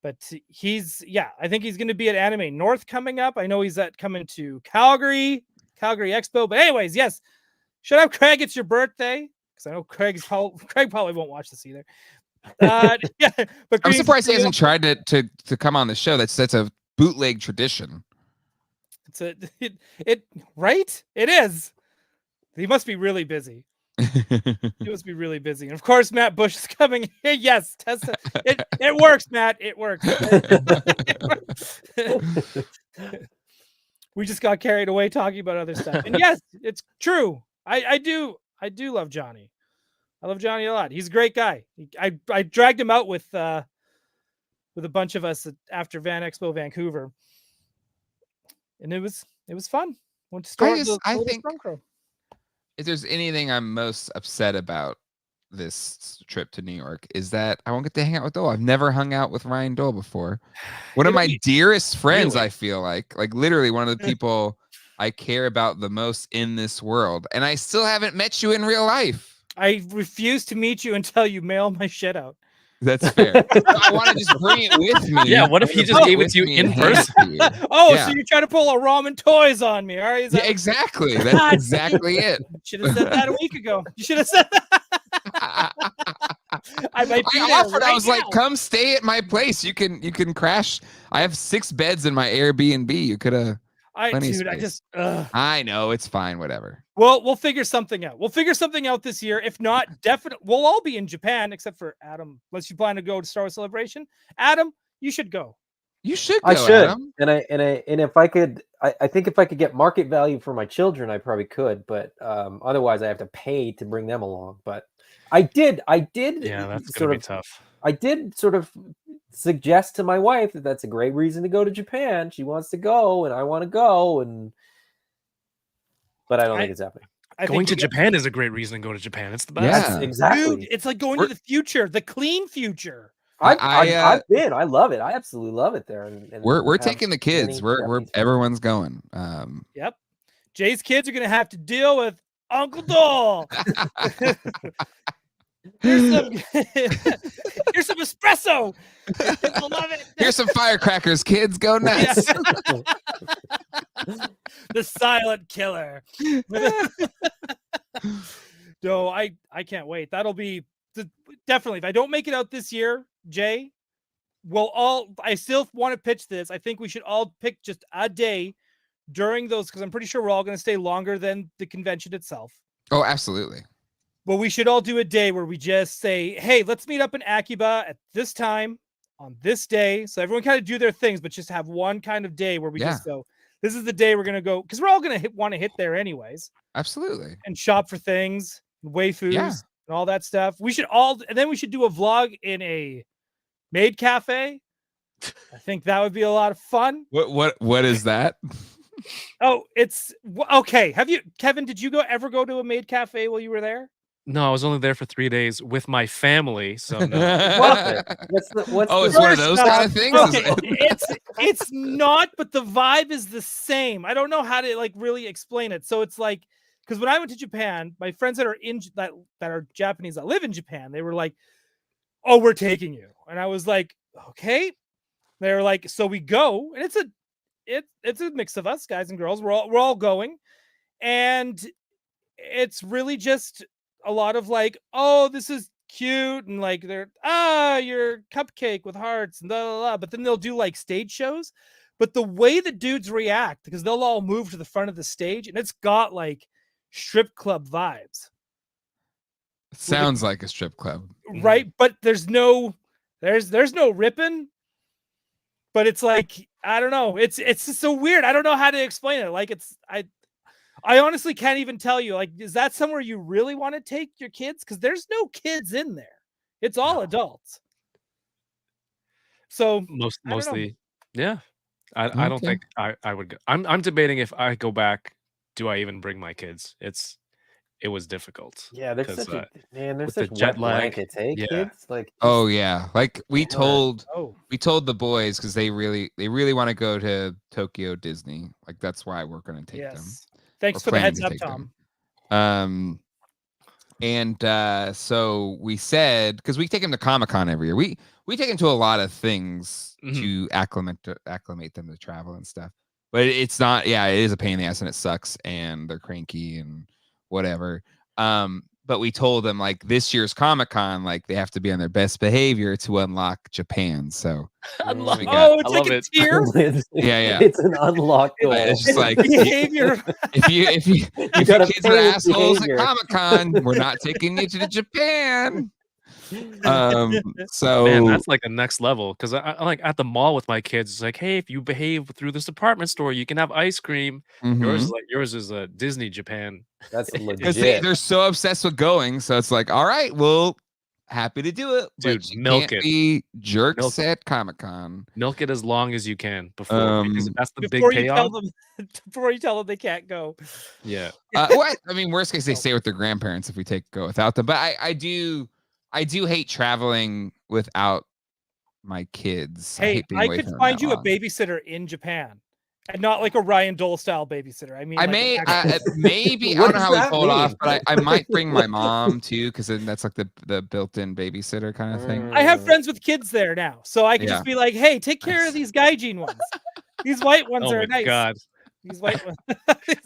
But I think he's going to be at Anime North coming up. I know he's coming to Calgary Expo. But anyways, yes, shut up, Craig. It's your birthday. Because I know Craig probably won't watch this either. Yeah, but I'm surprised he hasn't tried to come on the show. That's a bootleg tradition. Right? It is. He must be really busy. He must be really busy. And of course, Matt Bush is coming. Yes, Tessa. It works, Matt. It works. We just got carried away talking about other stuff. And yes, it's true. I do love Johnny. I love Johnny a lot. He's a great guy. I dragged him out with a bunch of us after Van Expo Vancouver. And it was fun. Went to I think if there's anything I'm most upset about this trip to New York is that I won't get to hang out with Doell. I've never hung out with Ryan Doell before. One of my dearest friends, Really? I feel like literally one of the people I care about the most in this world. And I still haven't met you in real life. I refuse to meet you until you mail my shit out. That's fair. I want to just bring it with me. Yeah, what if he just gave it to you in person? Oh, Yeah. so you're trying to pull a ramen toys on me, all right? Yeah, exactly. That's exactly it. You should have said that a week ago. You should have said that. I might be there offered. I right was like, now. "Come stay at my place. You can crash. I have 6 beds in my Airbnb. You could have." I know it's fine. Whatever. Well, we'll figure something out. We'll figure something out this year. If not, definitely we'll all be in Japan, except for Adam. Unless you plan to go to Star Wars Celebration, Adam, you should go. You should go, I should. Adam. And if I could, I think if I could get market value for my children, I probably could. But otherwise, I have to pay to bring them along. But I did. Yeah, that's gonna be tough. I did sort of suggest to my wife that that's a great reason to go to Japan. She wants to go, and I want to go, but I don't think it's happening. Going to Japan is a great reason to go to Japan. It's the best. Yeah. That's exactly. Dude, it's like going to the future, the clean future. I've been. I love it. I absolutely love it there. And We're taking the kids. We're everyone's going. Yep. Jay's kids are gonna have to deal with Uncle Doell. Here's some espresso. Kids will love it. Here's some firecrackers, kids. Go nuts. The silent killer. No, I can't wait. That'll be definitely. If I don't make it out this year, Jay, I still want to pitch this. I think we should all pick just a day during those, because I'm pretty sure we're all going to stay longer than the convention itself. Oh, absolutely. But we should all do a day where we just say, hey, let's meet up in Akiba at this time on this day. So everyone kind of do their things, but just have one kind of day where we just go, this is the day we're going to go. Because we're all going to want to hit there anyways. Absolutely. And shop for things, waifus, and all that stuff. And then we should do a vlog in a maid cafe. I think that would be a lot of fun. What is that? Oh, it's okay. Kevin, did you ever go to a maid cafe while you were there? No, I was only there for 3 days with my family. So no. What's it's one of those kind of things. Okay. it's not, but the vibe is the same. I don't know how to really explain it. So it's like, because when I went to Japan, my friends that are Japanese that live in Japan, they were like, "Oh, we're taking you," and I was like, "Okay." They were like, "So we go," and it's a mix of us, guys and girls. We're all going, and it's really just a lot of like, oh, this is cute, and like they're your cupcake with hearts and blah, blah, blah. But then they'll do like stage shows. But the way the dudes react, because they'll all move to the front of the stage, and it's got like strip club vibes. Sounds like a strip club, right? But there's no ripping. But it's like, I don't know. It's just so weird. I don't know how to explain it. Like I honestly can't even tell you. Like, is that somewhere you really want to take your kids? Because there's no kids in there. It's all adults. So mostly, yeah. I don't think I would go. I'm debating if I go back, do I even bring my kids? It was difficult. Yeah, there's such with such the jet wet lag. blankets, hey, Yeah. kids? Like, Oh yeah, like we told Oh. the boys because they really want to go to Tokyo Disney. Like that's why we're gonna take them. Thanks We're for the planning heads to up, take them. Tom. And so we said, because we take them to Comic-Con every year. We take them to a lot of things to acclimate them to travel and stuff. But it's not, it is a pain in the ass and it sucks and they're cranky and whatever. But we told them like this year's Comic-Con, like they have to be on their best behavior to unlock Japan. So Unlock. we got- It's I like love a it. tier. Yeah. It's an unlocked goal. It's just like behavior. if you gotta kids pay are with assholes behavior. at Comic-Con, we're not taking you to Japan. So Man, that's like a next level. Because I like at the mall with my kids. It's like, hey, if you behave through this department store, you can have ice cream. Yours is a Disney Japan. That's because legit. they're so obsessed with going. So it's like, all right, well, happy to do it, Dude, but you milk can't it. be jerks Milk it. at Comic-Con. Milk it as long as you can before, because that's the Before big you tell payoff. them, before you tell them they can't go. Yeah. What I mean, worst case they stay with their grandparents if we go without them. But I do hate traveling without my kids. Hey, hate being I away could from them find that you a long. babysitter in Japan, and not like a Ryan Dole style babysitter. I mean, I like may, an actual- maybe I What don't know does how we that pull it off, mean? but I might bring my mom too, because then that's like the built-in babysitter kind of thing. I have friends with kids there now, so I can Yeah. just be like, "Hey, take care Nice. of these gaijin ones. These white ones Oh are my nice. god. These white ones."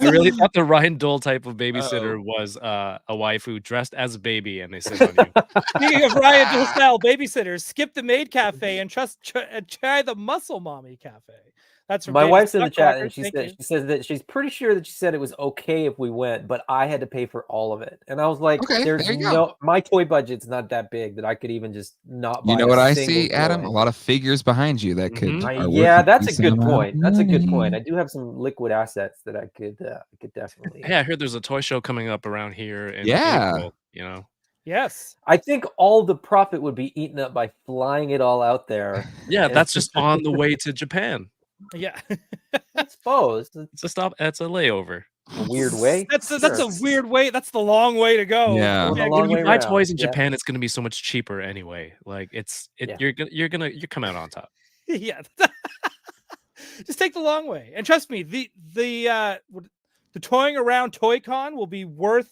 I really thought the Ryan Dole type of babysitter was a waifu dressed as a baby, and they sit on you. Speaking of Ryan Dole style babysitters, skip the maid cafe and try the muscle mommy cafe. That's from My David wife's in the chat, Stuckrocker. and she Thank said you. she says that she's pretty sure that she said it was okay if we went, but I had to pay for all of it. And I was like, Okay, "There's there you go. no my toy budget's not that big that I could even just not buy." You know a what I single see, Adam? toy." A lot of figures behind you that could. are Yeah, worth that's a decent good amount of point. That's a good money. point. I do have some liquid assets that I could definitely. Hey, I heard there's a toy show coming up around here in Yeah. April, you know. Yes. I think all the profit would be eaten up by flying it all out there. Yeah, that's just on the way to Japan. Yeah. I suppose it's It's a stop. It's a layover. a weird way. That's a weird way. That's the long way to go. Yeah. Going a When long you way buy around. toys in Yeah. Japan, it's going to be so much cheaper anyway. Like Yeah. you're coming out on top. Yeah. Just take the long way. And trust me, the toying around Toy-Con will be worth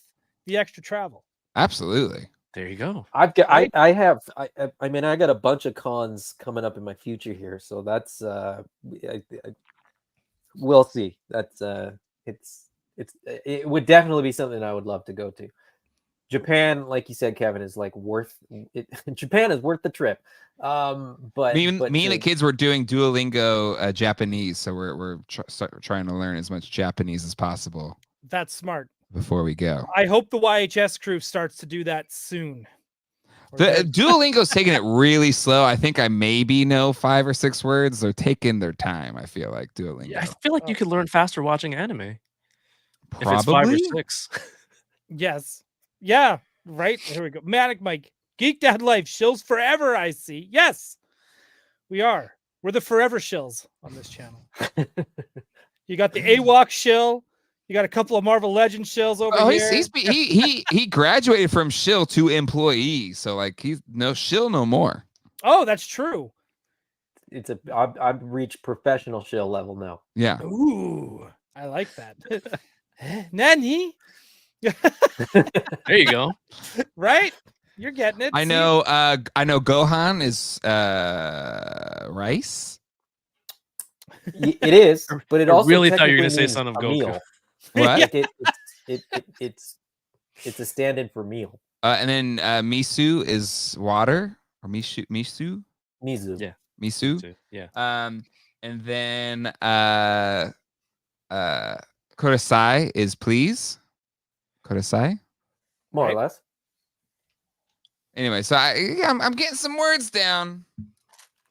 the extra travel. Absolutely. There you go. I mean, I got a bunch of cons coming up in my future here, so that's we'll see. That's it would definitely be something I would love to go to. Japan, like you said, Kevin, is like worth it. Japan is worth the trip. But Me and the kids were doing Duolingo Japanese, so we're trying to learn as much Japanese as possible That's smart. before we go. I hope the YHS crew starts to do that soon. The Duolingo's taking it really slow. I think I maybe know 5 or 6 words. They're taking their time. I feel like Duolingo. Yeah, I feel like you could learn faster watching anime. Probably. If it's 5 or 6. Yes. Yeah. Right. Here we go. Manic Mike. Geek Dad Life. Shills forever, I see. Yes. We are. We're the forever shills on this channel. You got the AWOC shill. You got a couple of Marvel Legends shills over here. He graduated from shill to employee, so like he's no shill no more. Oh, that's true. I've reached professional shill level now. Yeah. Ooh, I like that. Nani? There you go. Right? You're getting it. I See? know Gohan is rice. It is, but it I also really thought you were gonna technically say son means of a Goku. meal. What? Like it's a stand-in for meal. And then misu is water or misu. Mizu. Yeah. Misu. Yeah. And then Kurosai is please. Kurosai. More Right. or less. Anyway, so I'm getting some words down.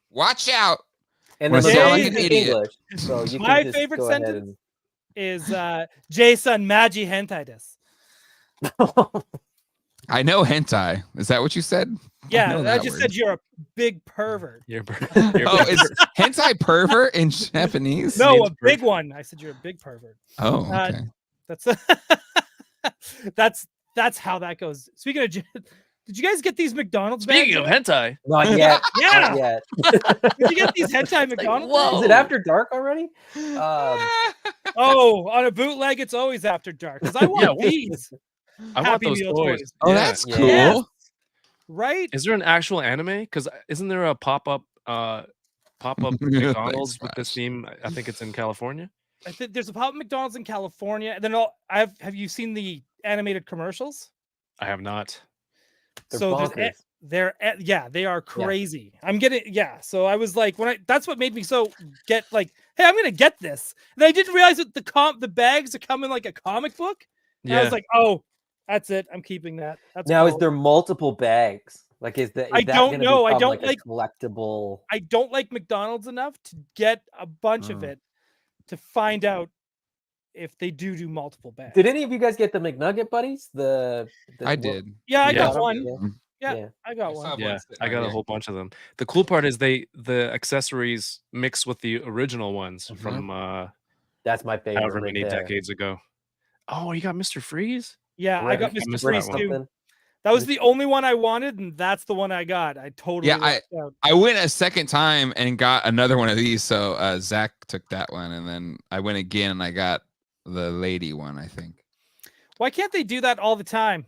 Watch out. And Wanna then sound the like lady an speaks idiot. English, so you My can just favorite go ahead sentence is Jason Magi Hentai des. and- I know hentai. Is that what you said? Yeah, know I that just word. said you're a big pervert. You're Oh, is hentai pervert in Japanese? No, means a big one. I said you're a big pervert. Oh, okay. That's how that goes. Speaking of, did you guys get these McDonald's? Speaking of bags? hentai, Not yet. Yeah. Not yet. Did you get these hentai McDonald's? whoa. Is it after dark already? Oh, on a bootleg, it's always after dark. Because I want these I want Happy those Meal toys. toys. Oh, Yeah. that's Yeah. cool. Yes. Right? Is there an actual anime? Because isn't there a pop-up McDonald's with this Splash. theme? I think it's in California. I think there's a pop McDonald's in California. And then have you seen the animated commercials? I have not. They're So bonkers. they are crazy. I'm getting so I was like that's what made me so get like, hey, I'm gonna get this. And I didn't realize that the bags are coming like a comic book. And I was like, oh, that's it. I'm keeping that. That's Now, cool. is there multiple bags? Like, is that? I Is that don't gonna know. I become, don't like a collectible. I don't like McDonald's enough to get a bunch of it to find out if they do multiple bags. Did any of you guys get the McNugget buddies? I did. Yeah, I Yeah. got got 'em? one. Yeah. Yeah, I got one. Yeah, I got a whole bunch of them. The cool part is the accessories mix with the original ones from That's my favorite. however right many there. decades ago. Oh, you got Mr. Freeze? Yeah, I got Brick- Mr. missed Freeze that one. too. something. That was the only one I wanted, and that's the one I got. I totally lucked out. I went a second time and got another one of these. So Zach took that one, and then I went again and I got the lady one, I think. Why can't they do that all the time?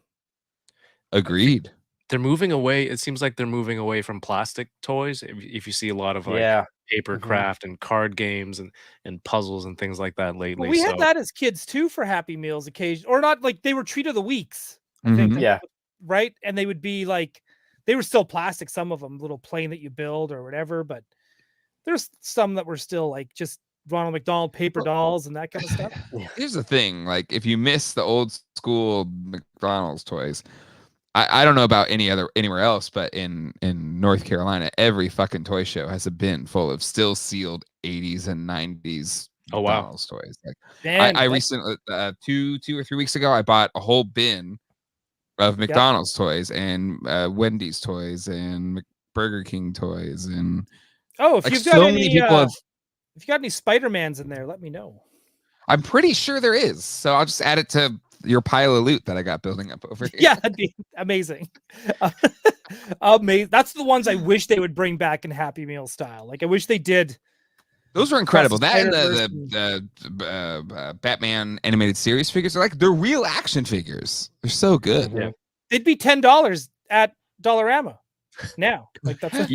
Agreed. They're moving away. It seems like they're moving away from plastic toys. If you see a lot of like Yeah. paper craft and card games and puzzles and things like that lately. Well, we so, had that as kids too for Happy Meals occasion, or not like they were treat of the weeks. I think Mhm. Yeah. right, and they would be like they were still plastic. Some of them, little plane that you build or whatever, but there's some that were still like just Ronald McDonald paper dolls and that kind of stuff. Here's the thing: like, if you miss the old school McDonald's toys, I don't know about anywhere else, but in North Carolina, every fucking toy show has a bin full of still sealed 80s and 90s Oh, wow. McDonald's toys. Like, Damn, I recently 2 or 3 weeks ago, I bought a whole bin of McDonald's toys and Wendy's toys and Burger King toys and if like you've got so any, many people have. if you got any Spider-Mans in there, let me know. I'm pretty sure there is, so I'll just add it to your pile of loot that I got building up over here. Yeah, that'd be amazing. Amazing. That's the ones I wish they would bring back in Happy Meal style. Like I wish they did. Those were incredible. the That and Spider-Verse the Batman animated series figures are they're real action figures. They're so good. Mhm. They'd be $10 at Dollarama now. Like that's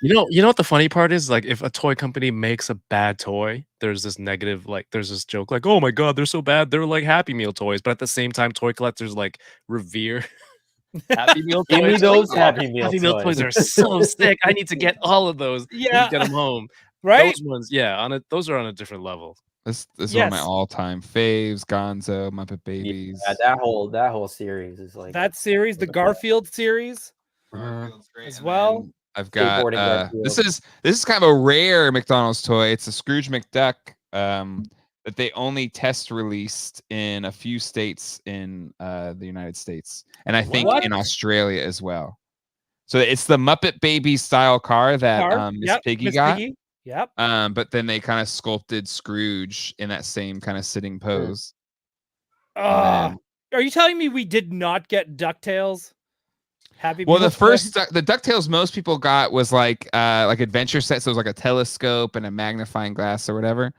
You know what the funny part is? Like, if a toy company makes a bad toy, there's this negative, like, there's this joke, like, oh my god, they're so bad, they're like Happy Meal toys. But at the same time, toy collectors like revere Happy Meal toys. Give me Like, those "Oh, Happy Meal Happy Meal toys." toys are so sick. I need to get all of those. Yeah. Get them home. right. Those ones, yeah, those are on a different level. This is one of my Yes. all-time faves. Gonzo, Muppet Babies. Yeah, that whole series is like That series, the Garfield series. Garfield's great. As And well. then I've got Skateboarding Garfield. this is kind of a rare McDonald's toy. It's a Scrooge McDuck that they only test released in a few states in the United States, and I think What? in Australia as well. So it's the Muppet Baby style car that Miss Yep, Piggy Miss got. Piggy. Yep. But then they kind of sculpted Scrooge in that same kind of sitting pose. And Are you telling me we did not get DuckTales? Happy Well, Meal the toy? first the DuckTales most people got was like adventure sets. So it was like a telescope and a magnifying glass or whatever.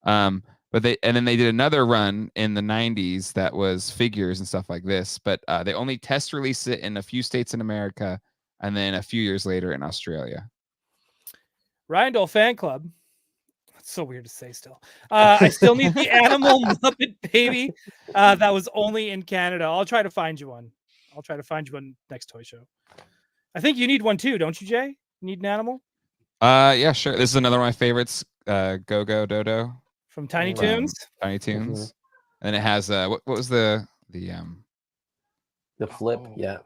But then they did another run in the 90s that was figures and stuff like this. But they only test released it in a few states in America, and then a few years later in Australia. Ryan Doell fan club. That's so weird to say still. I still need the animal Muppet Baby. That was only in Canada. I'll try to find you one. I'll try to find you one next toy show. I think you need one too, don't you, Jay? You need an animal? Yeah, sure. This is another one of my favorites. Go Go Dodo. From Tiny From Toons? Tiny Toons. And then it has what was the flip. Oh. Yeah.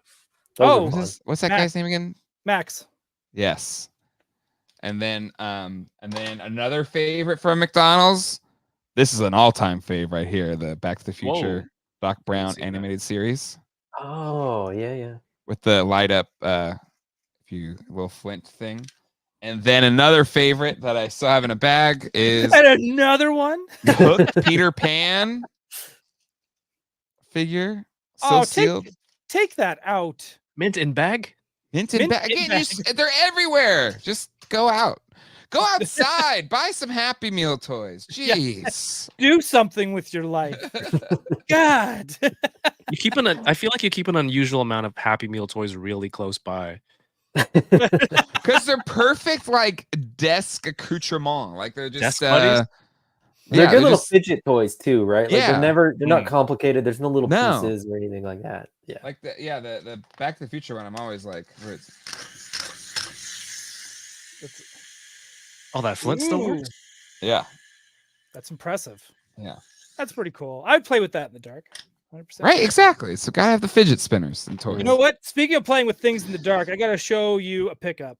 Oh, Those are fun. what's that Mac. guy's name again? Max. Yes. And then another favorite from McDonald's. This is an all-time fave right here, the Back to the Future Doc Brown seen that. animated series Oh, yeah. with the light up little flint thing. And then another favorite that I still have in a bag is And another one? Hook Peter Pan figure. Still sealed. Take that out. Mint in bag? Mint in Mint bag. in Again, bag. they're everywhere. Just go out. Go outside, buy some Happy Meal toys. Yeah. Jeez. Do something with your life. God. I feel like you keep an unusual amount of Happy Meal toys really close by. Because they're perfect, like desk accoutrement. Like they're just Desk buddies? They're good little just, fidget toys too, right? Like Yeah. they're not complicated. There's no little No. pieces or anything like that. Yeah. like the Back to the Future one. I'm always like, where is it? Oh, that Flint still Ooh, works? Yeah. that's impressive. Yeah. That's pretty cool. I'd play with that in the dark. 100%. Right, exactly. So gotta have the fidget spinners and toys. You know what? Speaking of playing with things in the dark, I gotta show you a pickup.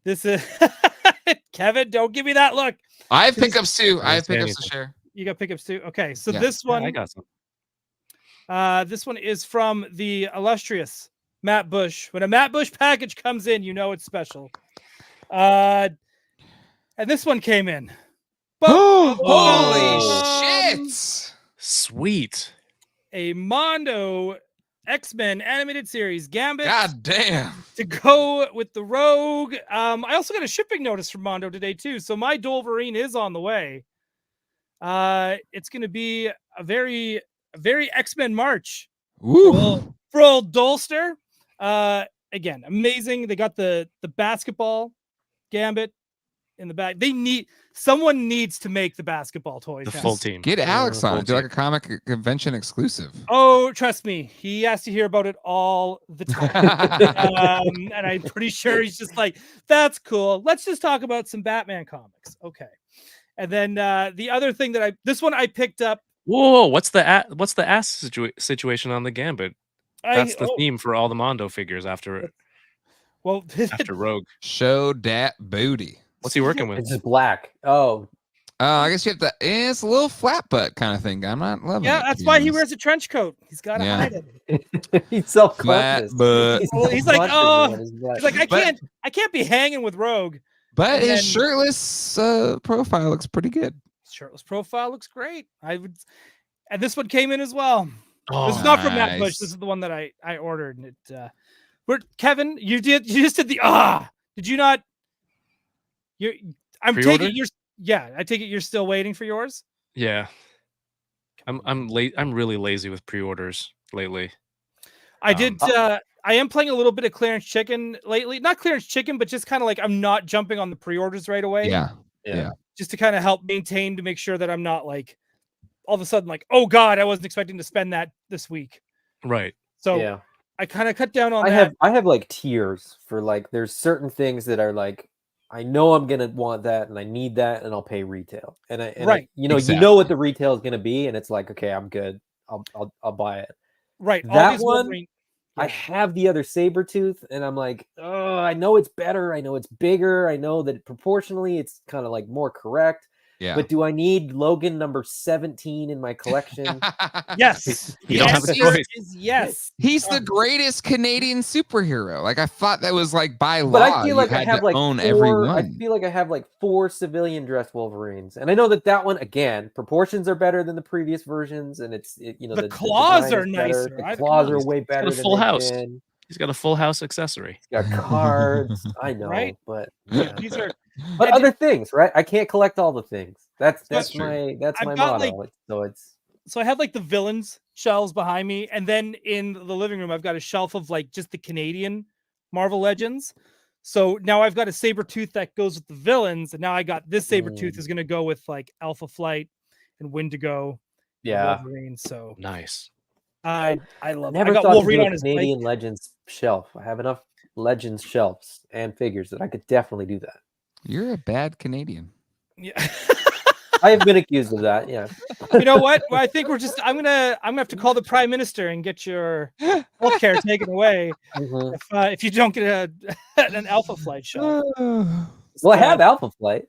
This is Kevin. Don't give me that look. I have pickups too. I have say pickups to anything. share. You got pickups too. Okay, so Yeah. this one, I got some. this one is from the illustrious Matt Bush. When a Matt Bush package comes in, you know it's special. And this one came in. Holy shit! Sweet. A Mondo X-Men animated series, Gambit. God damn. To go with the Rogue. I also got a shipping notice from Mondo today too, so my Dolverine is on the way. It's going to be a very X-Men March for old Dolster. Again, amazing. They got the basketball Gambit in the back. Someone needs to make the basketball toys. The now. full team. Get Alex full on it. Do team. like a comic convention exclusive. Oh, trust me, he has to hear about it all the time. And I'm pretty sure he's just like, that's cool. Let's just talk about some Batman comics. Okay. And then the other thing that I picked up. Whoa, what's the ass situation on the Gambit? That's the theme for all the Mondo figures after Rogue. Show dat booty. What's he working with? It's just black. Oh, I guess you have to. It's a little flat butt kind of thing. I'm not loving it. Yeah, to that's be why he honest. wears a trench coat. He's got to Yeah. hide it. he's self-conscious. Flat butt. He's like, self-conscious oh, about his butt. He's like, I can't be hanging with Rogue. But And his then- shirtless profile looks pretty good. Shirtless profile looks great. And this one came in as well. Oh, This is not from Matt Bush. nice. This is the one that I ordered. And it Kevin, you just did the Did you not? I'm Pre-order? taking your I take it you're still waiting for yours. yeah. I'm late. I'm really lazy with pre-orders lately. I am playing a little bit of Clearance Chicken lately. Not Clearance Chicken, but just kind of like I'm not jumping on the pre-orders right away. Yeah. Just to kind of help maintain to make sure that I'm not like all of a sudden like, oh God, I wasn't expecting to spend that this week. Right. So Yeah. I kind of cut down on that. I have like tiers for like there's certain things that are like I know I'm gonna want that and I need that and I'll pay retail. Right. You Exactly. know what the retail is gonna be and it's like okay I'm good. I'll buy it. Right. All That these one, Wolverine- I Yeah. have the other Sabretooth and I'm like, oh, I know it's better. I know it's bigger. I know that proportionally it's kind of like more correct. Yeah. But do I need Logan number 17 in my collection? Yes. You don't have a The choice. answer is yes. He's the greatest Canadian superhero. Like I thought that was like by law. But I feel like you I had have to like own 4, every I one. feel like I have like 4 civilian dressed Wolverines, and I know that one again proportions are better than the previous versions, and The claws design are is better, nicer. The I've claws come are on. way better a than full they've house. been. He's got a full house accessory. He's got cards. I know, Right? but These are but and other things, right? I can't collect all the things. That's true. my I've got, motto. so I have like the villains shelves behind me, and then in the living room I've got a shelf of like just the Canadian Marvel Legends. So now I've got a Sabretooth that goes with the villains, and now I got this Sabretooth is going to go with like Alpha Flight and Wendigo, and Yeah. Wolverine. So Nice. I love. Never I got thought Wolverine to do on a his Canadian Legends shelf. I have enough Legends shelves and figures that I could definitely do that. You're a bad Canadian. Yeah. I have been accused of that. Yeah. You know what? Well, I think I'm gonna have to call the Prime Minister and get your healthcare taken away Mhm. if you don't get an Alpha Flight shelf. Well, I have Alpha Flight.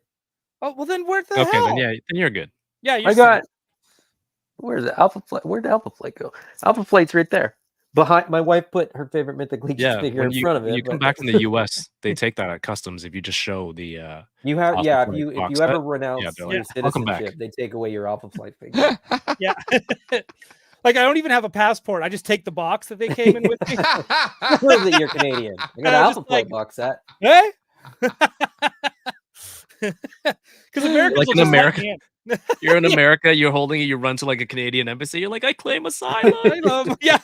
Oh well, then where the Okay, hell? then you're good. Yeah, you're I got. Where's the Alpha Flight? Where'd the Alpha Flight go? Alpha Flight's right there. Behind my wife put her favorite Mythic Legion Yeah, figure when in front of it. when you come but- back from the US, they take that at customs if you just show the You have, Alpha yeah. Flight If box you ever set. renounce Yeah, they're your like, "Welcome back." citizenship, they take away your Alpha Flight figure. Yeah. Like I don't even have a passport. I just take the box that they came in with me. Prove that you're Canadian. I got an I'm Alpha just Flight like- box set. Hey? Because Americans Like will in just let America. me in. You're in America, you're holding it, you run to like a Canadian embassy, you're like, I claim asylum. Yeah.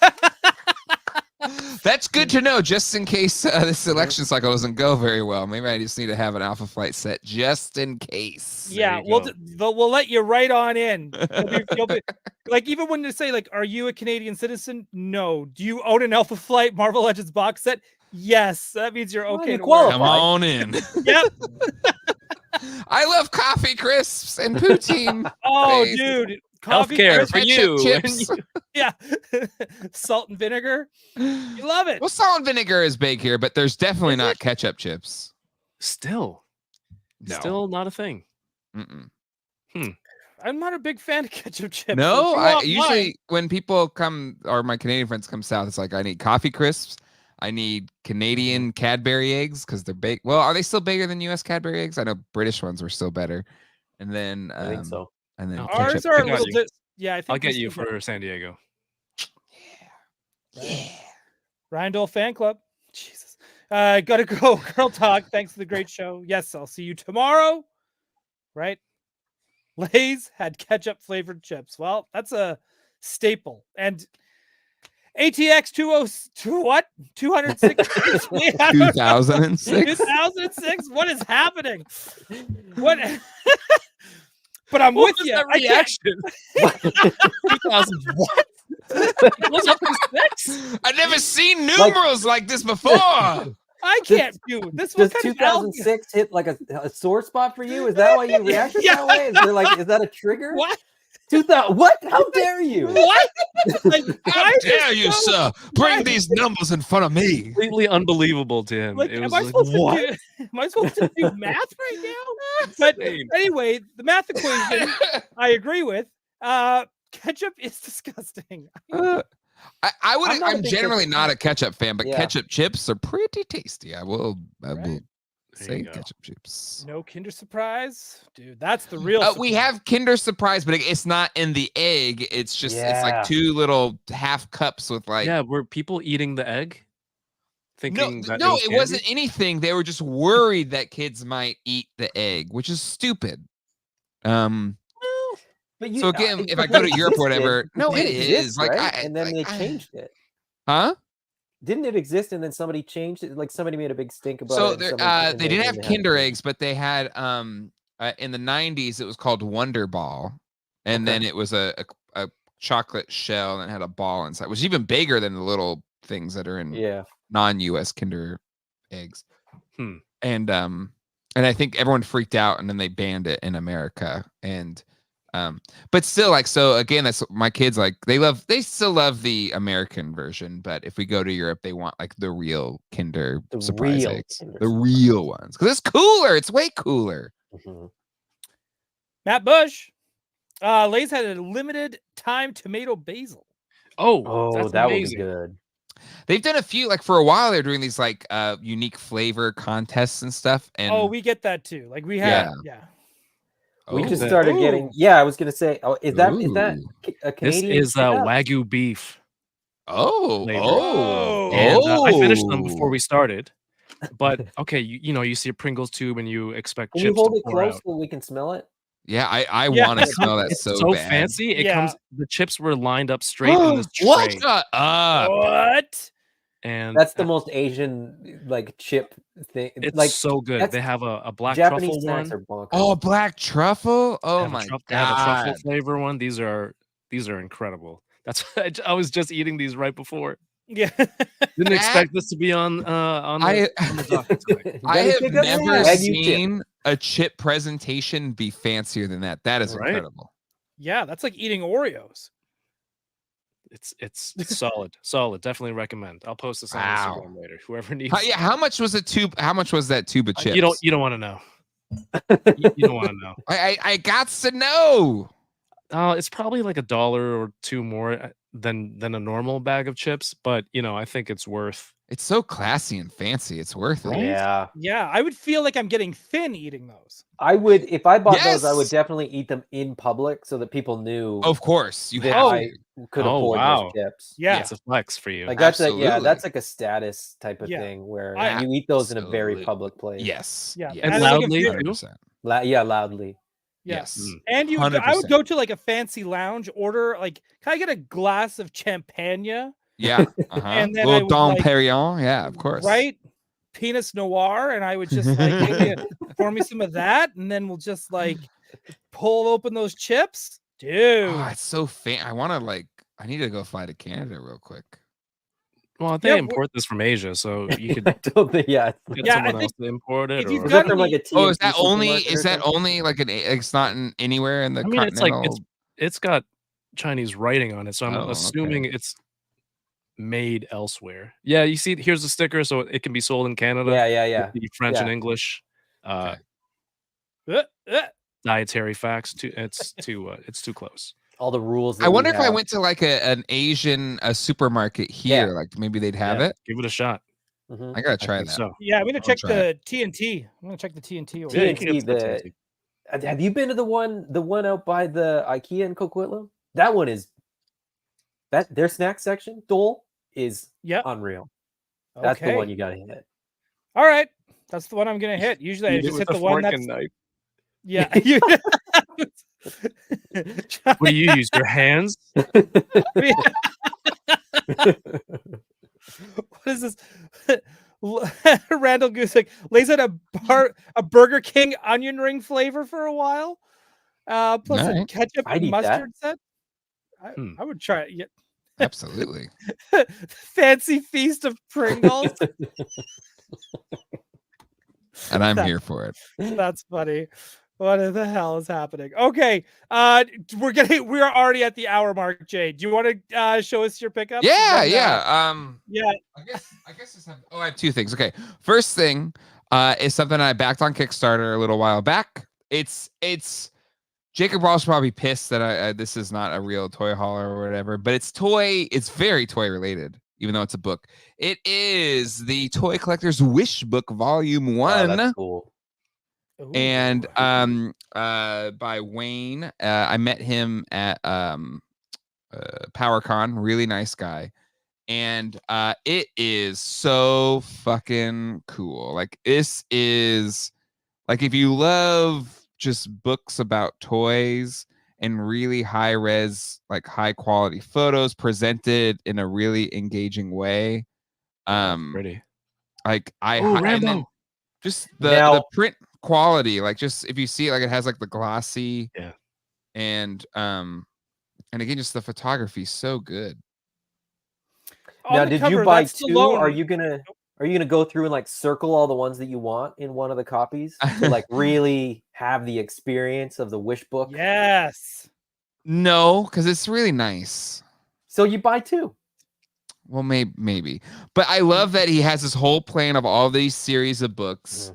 That's good to know, just in case this election cycle doesn't go very well. Maybe I just need to have an Alpha Flight set just in case. Yeah, you go. we'll let you right on in. You'll be like, even when they say like, "Are you a Canadian citizen?" No. Do you own an Alpha Flight Marvel Legends box set? Yes. That means you're Well, okay you to wear it. Come on in. Yep. I love coffee crisps and poutine. Oh, Face. dude, coffee Healthcare crisp, for ketchup you. chips. yeah, salt and vinegar. You love it. Well, salt and vinegar is big here, but there's definitely Is not it? ketchup chips. Still No. still not a thing. Mm-mm. I'm not a big fan of ketchup chips. No, so I want usually mine. when people come or my Canadian friends come south, it's like I need coffee crisps. I need Canadian Cadbury eggs because they're big. Well, are they still bigger than U.S. Cadbury eggs? I know British ones were still better. And then I think so. And then Oh, Ours ketchup. are a I got little you. bit. Yeah, I think I'll we get you still for San Diego. Yeah. Ryan Dole fan club. Jesus. Gotta go. Girl talk. Thanks for the great show. Yes, I'll see you tomorrow. Right? Lay's had ketchup flavored chips. Well, that's a staple. And ATX 202 what? 206 2006. 2006. What is happening? What? But I'm What with was you. that I can't. reaction? 2000 what? It goes up to 6? I've never seen numerals like this before. I can't do this. Does What kind of algorithm- 2006 hit like a sore spot for you? Is that why you reacted Yeah. that way? Is there like, is that a trigger? What? 2000? What? How dare you? What? Like, How why is this dare you, so- sir? Bring these numbers in front of me. Completely unbelievable to him. Like, It am was I like, supposed what? to do? Am I supposed to do math right now? But Insane. anyway, the math equation I agree with. Ketchup is disgusting. I would. I'm not a I'm big generally ketchup not fan. a ketchup fan, but Yeah. ketchup chips are pretty tasty. I will Right. say you go. ketchup chips. No Kinder Surprise, dude. That's the real. We surprise. have Kinder Surprise, but it's not in the egg. It's just it's Yeah. like two little half cups with like. Yeah, were people eating the egg? Thinking that no, was it candy? wasn't anything. They were just worried that kids might eat the egg, which is stupid. But So again, if I but go that to Europe or existed. whatever, no, it did is exist, like right? I And then like, they changed it. Huh? Didn't it exist and then somebody changed it? Like somebody made a big stink about So it. and there, somebody- and they didn't have had to Kinder change it. eggs, but they had in the 90s it was called Wonder Ball, and Okay. then it was a chocolate shell and it had a ball inside, which is even bigger than the little things that are in Yeah. non-US Kinder eggs. Hmm. And I think everyone freaked out, and then they banned it in America. And but still, like, so again, that's my kids like they still love the American version, but if we go to Europe, they want like the real Kinder The Surprise real eggs, Kinder the Surprise. real ones, because it's cooler. It's way cooler. Mhm. Matt Bush. Lay's had a limited time tomato basil. Oh, Oh, that's that amazing. would be good. They've done a few, like for a while, they're doing these like unique flavor contests and stuff. And Oh, we get that too. Like we have, yeah. We just Oh. started getting. Ooh. Yeah, I was gonna say. Oh, is that Ooh. a This Canadian? is setup? Wagyu beef. Oh, flavor. oh, And I finished them before oh. we started. But okay, you know, you see a Pringles tube and you expect Can you chips hold to it pour close out. so we can smell it? Yeah, I Yeah. want to smell that It's so so bad. fancy. It Yeah. comes. The chips were lined up straight in this tray. What? Shut up. What? And That's the most Asian like chip thing. it's like so good. that's- They have a black Japanese truffle snacks one. are bonkers. Oh, black truffle. They Oh have a my they have a truffle god. flavor one. These are incredible. That's I was just eating these right before. Yeah. Didn't expect this to be on the docket tonight. I Gotta have kick up never your Wagyu chip. seen a chip presentation be fancier than that. That is Right? incredible. Yeah, that's like eating Oreos. It's solid. Definitely recommend. I'll post this on Wow. Instagram later. Whoever needs. Yeah, how much was a tube? How much was that tube of chips? You don't want to know. You don't want to know. I got to know. It's probably like $1 or $2 more than a normal bag of chips, but you know, I think it's worth. It's so classy and fancy. It's worth it. Right? Yeah, Yeah, I would feel like I'm getting thin eating those. I would if I bought those. I would Yes! definitely eat them in public so that people knew Of course, you that have I to. could Oh, afford wow. those chips. Yeah. It's a flex for you. Like that's a, Absolutely. that's like a status type of Yeah. thing where I- you eat those in a very Absolutely. public place. Yes. Yeah, yes. and I think loudly if too. 100%. Loudly. Yes. Yes. And I would 100%. go to like a fancy lounge, order like, can I get a glass of champagne? Yeah. And then I Little would Dom like, Perignon. Yeah, of course. right? Pinot Noir, and I would just like pour me some of that, and then we'll just like pull open those chips, dude. Oh, it's so I want to I need to go fly to Canada real quick. Well, they import this from Asia, so you could I don't think, get Yeah, I someone think else to import it. if you've Or... Is got it from like a Oh, is TNT that only supermarket or something? like it's not anywhere in the I mean, it's continental? like it's got Chinese writing on it, so I'm Oh, assuming okay. it's made elsewhere. Yeah, you see, here's the sticker, so it can be sold in Canada. Yeah. With the French and Yeah. English uh, dietary facts. It's too close. All the rules. I wonder if I went to like an Asian supermarket here, like maybe they'd have it. Give it a shot. Mhm. I gotta try think that. so. yeah, I'm gonna check try the TNT. I'm gonna check the TNT. Over Yeah, there. you can get some TNT. Have you been to the one out by the IKEA in Coquitlam? That one is their snack section, Doell, is unreal. That's the one you gotta hit. All right, that's the one I'm gonna hit. Usually I Eat it just with hit a the one fork that's and knife. yeah. What do you use? Your hands? What is this? Randall Gusick lays out a Burger King onion ring flavor for a while, plus a Nice. ketchup I'd and eat mustard set. I would try it. Yeah. Absolutely. Fancy feast of Pringles. And I'm here for it. That's funny. What the hell is happening? Okay, we are already at the hour mark. Jay, do you want to show us your pickups? Yeah. Yeah. I guess I have two things. Okay. First thing is something I backed on Kickstarter a little while back. It's Jacob Ross probably pissed that this is not a real toy hauler or whatever, but it's very toy related, even though it's a book. It is the Toy Collector's Wish Book Volume 1. Oh, that's cool. And by Wayne. I met him at PowerCon. Really nice guy. And it is so fucking cool. Like, this is like, if you love just books about toys and really high res, like high quality photos presented in a really engaging way. Pretty. Like Rambo. and then just the print quality, like, just if you see it, like, it has like the glossy, and again, just the photography so good. Now, did you buy two? Are you gonna go through and like circle all the ones that you want in one of the copies to like really have the experience of the Wish Book? Yes. No, because it's really nice. So you buy two. Well, maybe, but I love that he has this whole plan of all these series of books.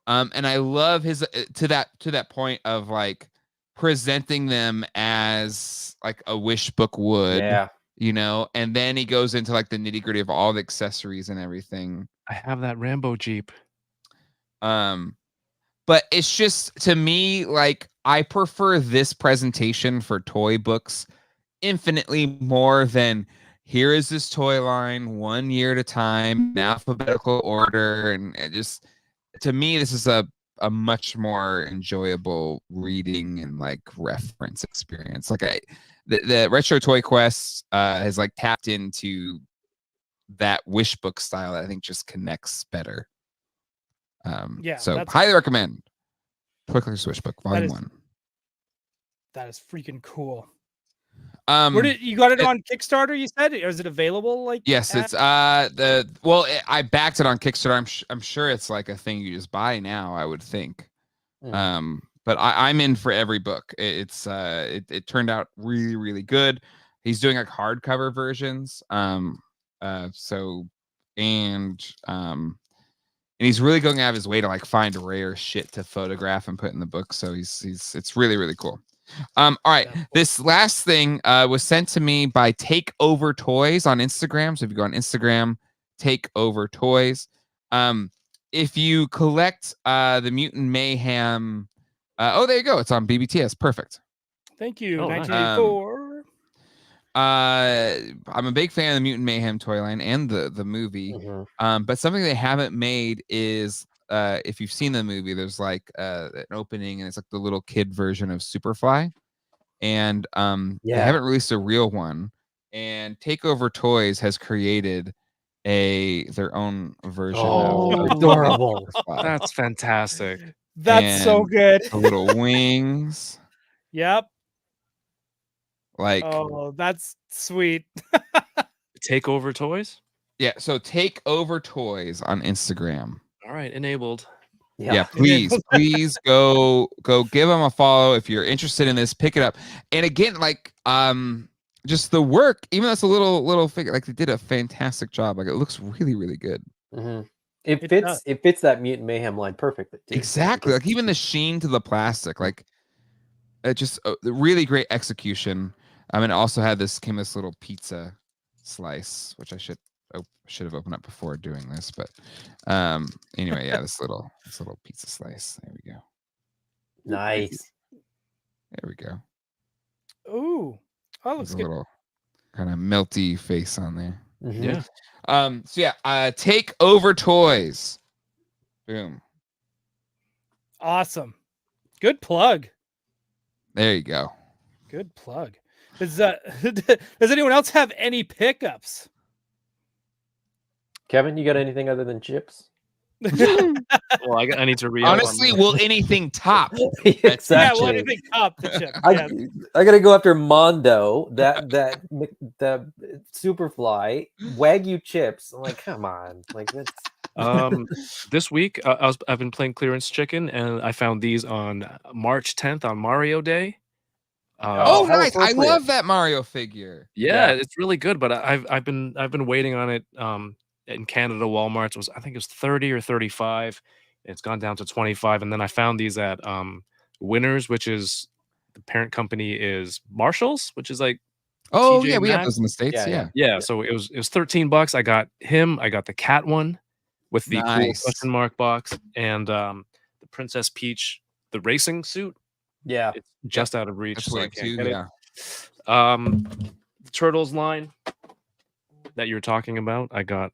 And I love his to that point of like presenting them as like a Wish Book would, and then he goes into like the nitty gritty of all the accessories and everything. I have that Rambo Jeep. But it's just, to me, like, I prefer this presentation for toy books infinitely more than here is this toy line 1 year at a time in alphabetical order, and just, to me, this is a much more enjoyable reading and like reference experience. Like, the Retro Toy Quest has like tapped into that Wish Book style that I think just connects better. So highly recommend Toy Collector's Wish Book Volume 1. That is freaking cool. Where did you got it on Kickstarter? You said, or is it available? Like, yes, it's I backed it on Kickstarter. I'm sure it's like a thing you just buy now, I would think. But I'm in for every book. It turned out really, really good. He's doing like hardcover versions. And he's really going out of his way to like find rare shit to photograph and put in the book. So it's really, really cool. All right. Yeah, cool. This last thing was sent to me by Take Over Toys on Instagram. So if you go on Instagram, Take Over Toys. If you collect the Mutant Mayhem, there you go. It's on BBTS. Perfect. Thank you. 1984. I'm a big fan of the Mutant Mayhem toy line and the movie. But something they haven't made is if you've seen the movie, there's like an opening, and it's like the little kid version of Superfly, and they haven't released a real one. And Takeover Toys has created their own version of adorable. Superfly. That's fantastic. That's so And good. the little wings, Yep. like Oh, that's sweet. Takeover Toys. yeah. So Takeover Toys on Instagram. All right, enabled. Yeah, please go give them a follow if you're interested in this. Pick it up. And again, like just the work, even though it's a little figure, like they did a fantastic job. Like it looks really, really good. Mm-hmm. It It fits that Mutant Mayhem line perfectly. Too. Exactly. Like even the sheen to the plastic, like it just really great execution. I mean, it also had came this little pizza slice, which I should have opened up before doing this, but anyway, yeah, this little pizza slice. There we go. Nice. There we go. Ooh. Oh, There's looks a good. little kind of melty face on there. Mhm. Yeah. So yeah, Takeover Toys. Boom. Awesome. Good plug. There you go. Good plug. Does anyone else have any pickups? Kevin, you got anything other than chips? Well, I need to re. Honestly, will anything top? Exactly. Yeah, well, anything top the chip. Yes. I gotta go after Mondo, the Superfly Wagyu chips. I'm like, come on, like that's This week I've been playing clearance chicken, and I found these on March 10th on Mario Day. Oh, how nice! I appropriate. love that Mario figure. Yeah, it's really good, but I've been waiting on it. In Canada, Walmart's I think it was 30 or 35. It's gone down to 25, and then I found these at Winners, which is the parent company is Marshalls, which is like Oh TJ yeah, we have Maxx. those in the States. Yeah. So it was $13. I got him. I got the cat one with the cool Nice. question mark box, and the Princess Peach, the racing suit. yeah. It's just out of reach, That's so I weird can't too. get Yeah. it. The Turtles line that you're talking about, I got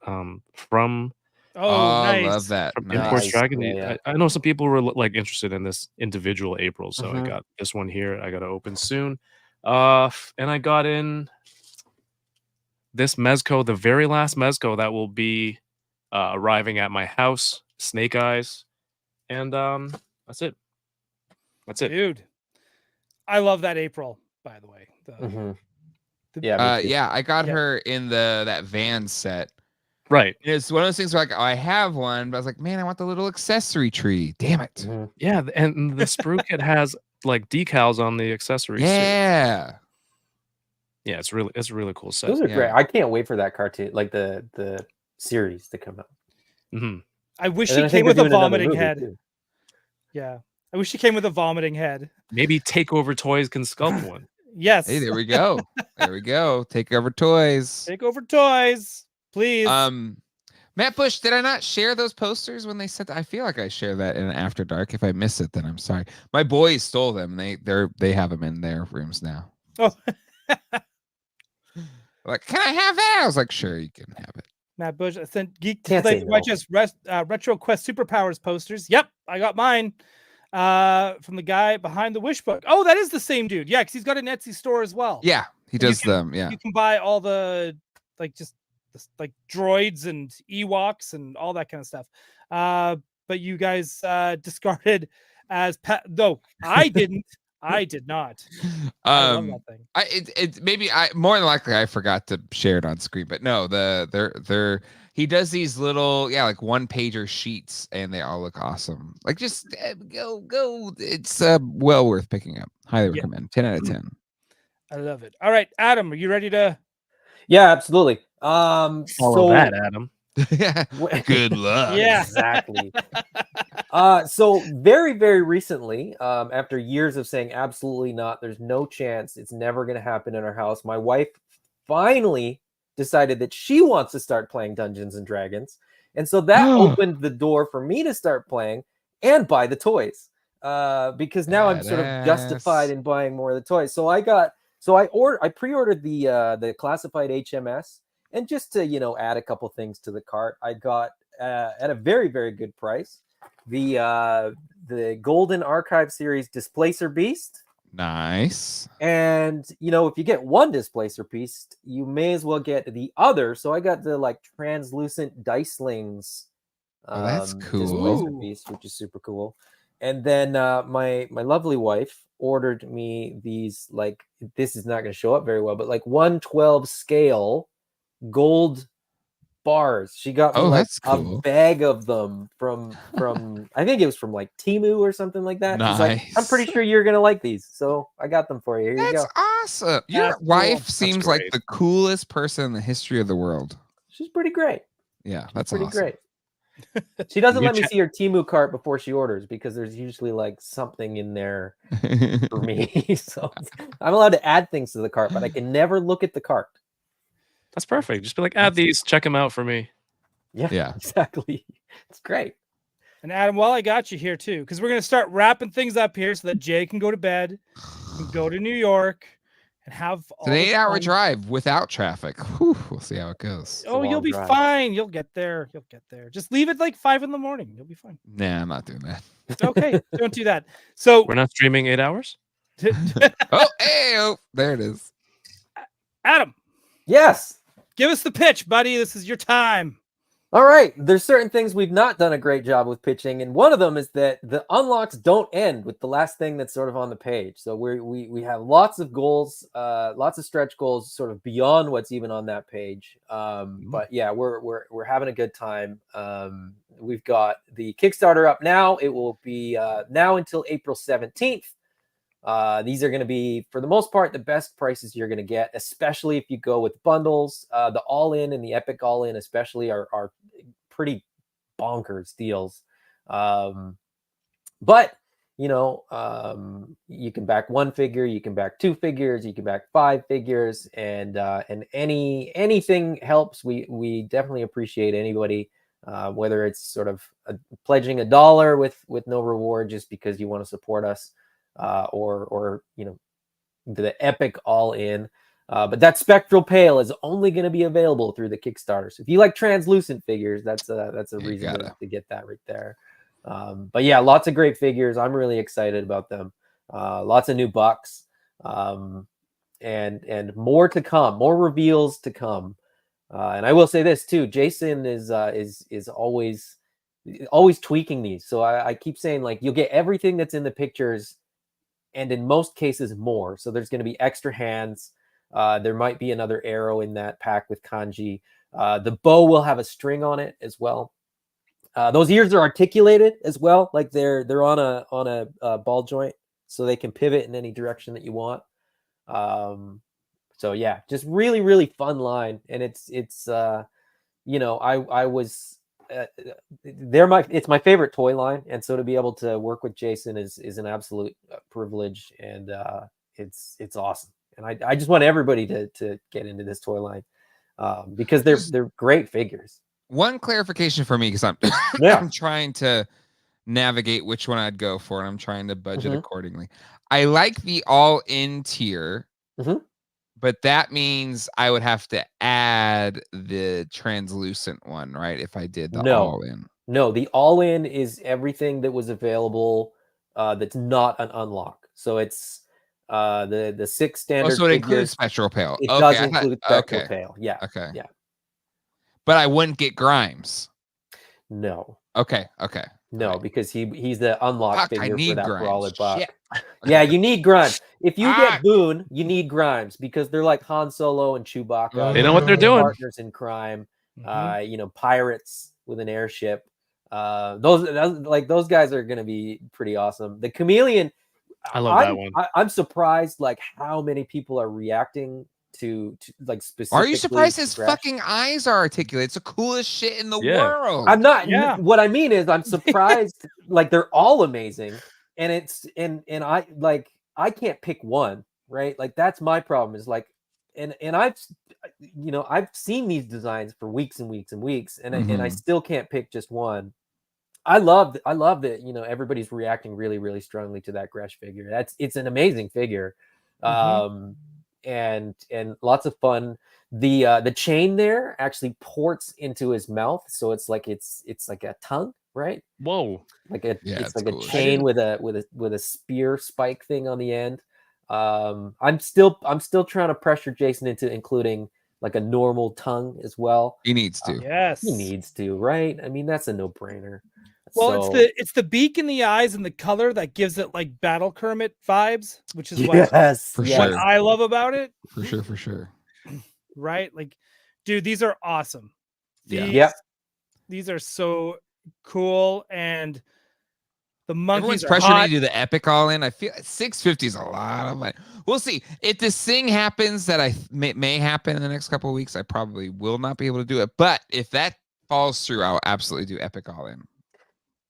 from Oh, nice. love that. Imports Nice. Dragon. Yeah. I know some people were like interested in this individual April, so I Mhm. got this one here. I got to open soon. And I got in this Mezco, the very last Mezco that will be arriving at my house, Snake Eyes, and that's it. That's it. Dude. I love that April, by the way. Mhm. Yeah. me too. Yeah, I got Yeah. her in that van set. Right. And it's one of those things where like, oh, I have one, but I was like, man, I want the little accessory tree. Damn it. Mhm. Yeah, and the sprue kit has like decals on the accessories. too. Yeah. Yeah, it's a really cool set. Those are Yeah. great. I can't wait for that cartoon, like the series to come out. Hmm. I wish And then he I think came with they're a doing another vomiting movie, head. too. Yeah. I wish he came with a vomiting head. Maybe Takeover Toys can sculpt one. Yes. Hey, there we go. There we go. Take over toys. Take over toys, please. Matt Bush, did I not share those posters when they sent? I feel like I shared that in After Dark. If I missed it, then I'm sorry. My boys stole them. They have them in their rooms now. Oh. Like, can I have that? I was like, sure, you can have it. Matt Bush, I sent Geek Can't say no. Retro Quest Superpowers posters. Yep, I got mine from the guy behind the Wish book. Oh, that is the same dude. Yeah, because he's got an Etsy store as well. Yeah, he does them. Yeah. You can buy all the like droids and Ewoks and all that kind of stuff. But you guys discarded as pet. No, I didn't. I did not. I love that thing. More than likely I forgot to share it on screen, but no, he does these little like one pager sheets and they all look awesome. Like just go. It's well worth picking up. Highly recommend. 10 out of 10. I love it. All right, Adam, are you ready to? Yeah, absolutely. Follow that, Adam. Yeah. Good luck. Yeah. Exactly. So very, very recently, after years of saying absolutely not, there's no chance, it's never going to happen in our house, my wife finally decided that she wants to start playing Dungeons and Dragons. And so that opened the door for me to start playing and buy the toys. Because now I'm sort of justified in buying more of the toys. So I pre-ordered the classified HMS, and just to add a couple things to the cart, I got at a very, very good price the Golden Archive series Displacer Beast. Nice. And if you get one Displacer Beast, you may as well get the other. So I got the like translucent dice slings. Oh, that's cool. Displacer Beast, which is super cool. And then my lovely wife ordered me these, like, this is not going to show up very well, but like 1/12 scale gold bars. She got me like that's cool. a bag of them from I think it was from like Temu or something like that. She's like, I'm pretty sure you're gonna like these, so I got them for you. Here you go. That's awesome. Your That's cool. wife That's seems like great. the coolest person in the history of the world. She's pretty great. Yeah, that's Pretty awesome. great. She doesn't You let me see her Temu cart before she orders because there's usually like something in there for me. So I'm allowed to add things to the cart, but I can never look at the cart. That's perfect. Just be like, add these, check them out for me. Yeah, exactly. It's great. And Adam, while I got you here too, because we're gonna start wrapping things up here so that Jay can go to bed, can go to New York, and have It's an all the 8-hour fun. drive without traffic. Whew, we'll see how it goes. Oh, you'll long be drive. fine. You'll get there. You'll get there. Just leave it like 5 a.m. You'll be fine. Nah, I'm not doing that. Okay, don't do that. So, We're not streaming 8 hours? Oh, hey, oh, there it is. Adam, Yes. give us the pitch, buddy. This is your time. All right. There's certain things we've not done a great job with pitching, and one of them is that the unlocks don't end with the last thing that's sort of on the page. So we have lots of goals, lots of stretch goals, sort of beyond what's even on that page. But yeah, we're having a good time. We've got the Kickstarter up now. It will be now until April 17th. These are going to be, for the most part, the best prices you're going to get, especially if you go with bundles. The all-in and the Epic all-in especially are pretty bonkers deals. But you can back one figure, you can back 2 figures, you can back 5 figures, and anything helps. We definitely appreciate anybody, whether it's sort of pledging $1 with no reward just because you want to support us. Or the Epic all-in, but that Spectral Pale is only going to be available through the Kickstarter. So if you like translucent figures, that's a reason to get that right there. But yeah, lots of great figures. I'm really excited about them. Lots of new bucks, and more to come. More reveals to come. And I will say this too: Jason is always tweaking these. So I keep saying, like, you'll get everything that's in the pictures, and in most cases more. So there's going to be extra hands. There might be another arrow in that pack with kanji. The bow will have a string on it as well. Those ears are articulated as well, like they're on a ball joint, so they can pivot in any direction that you want. So yeah, just really, really fun line, and it's it's my favorite toy line, and so to be able to work with Jason is an absolute privilege, and it's awesome. And I just want everybody to get into this toy line because they're great figures. One clarification for me, because I'm I'm trying to navigate which one I'd go for, and I'm trying to budget accordingly. I like the all-in tier. But that means I would have to add the translucent one, right? If I did the all-in. No, the all-in is everything that was available that's not an unlock. So it's the 6 standard. Oh, so it includes Spectral Pale. It does include Spectral Pale. Yeah. Okay. Yeah. But I wouldn't get Grimes. No. Okay. No, right. Because he's the unlock figure for that brawler buck. Shit. Yeah, you need Grimes. If you get Boone, you need Grimes because they're like Han Solo and Chewbacca. They know what they're doing. Partners in crime. Pirates with an airship. Those guys are going to be pretty awesome. The Chameleon. I love that one. I'm surprised like how many people are reacting to like specifically. Are you surprised his fucking eyes are articulated? It's the coolest shit in the world. I'm not. Yeah. What I mean is I'm surprised. Like they're all amazing, and it's and I like I can't pick one, right? Like that's my problem is like, and I've seen these designs for weeks and weeks and weeks, and I still can't pick just one. I love that everybody's reacting really, really strongly to that Gresh figure. It's an amazing figure. And lots of fun. The chain there actually ports into his mouth, so it's like a tongue. right? Whoa. Like a Yeah, it's it's like cool a as chain shit. with a spear spike thing on the end. I'm still trying to pressure Jason into including like a normal tongue as well. He needs to. Yes. He needs to, right? I mean, that's a no-brainer. Well, So, it's the beak in the eyes and the color that gives it like Battle Kermit vibes, which is yes, For yes. what sure. I love about it. For sure, for sure. Right? Like, dude, these are awesome. Yeah. These, Yep. these are so cool, and the monkeys Everyone's are pressuring hot. you to do the epic all in. I feel 650 is a lot of money. We'll see. If this thing happens that may happen in the next couple of weeks, I probably will not be able to do it. But if that falls through, I'll absolutely do epic all in.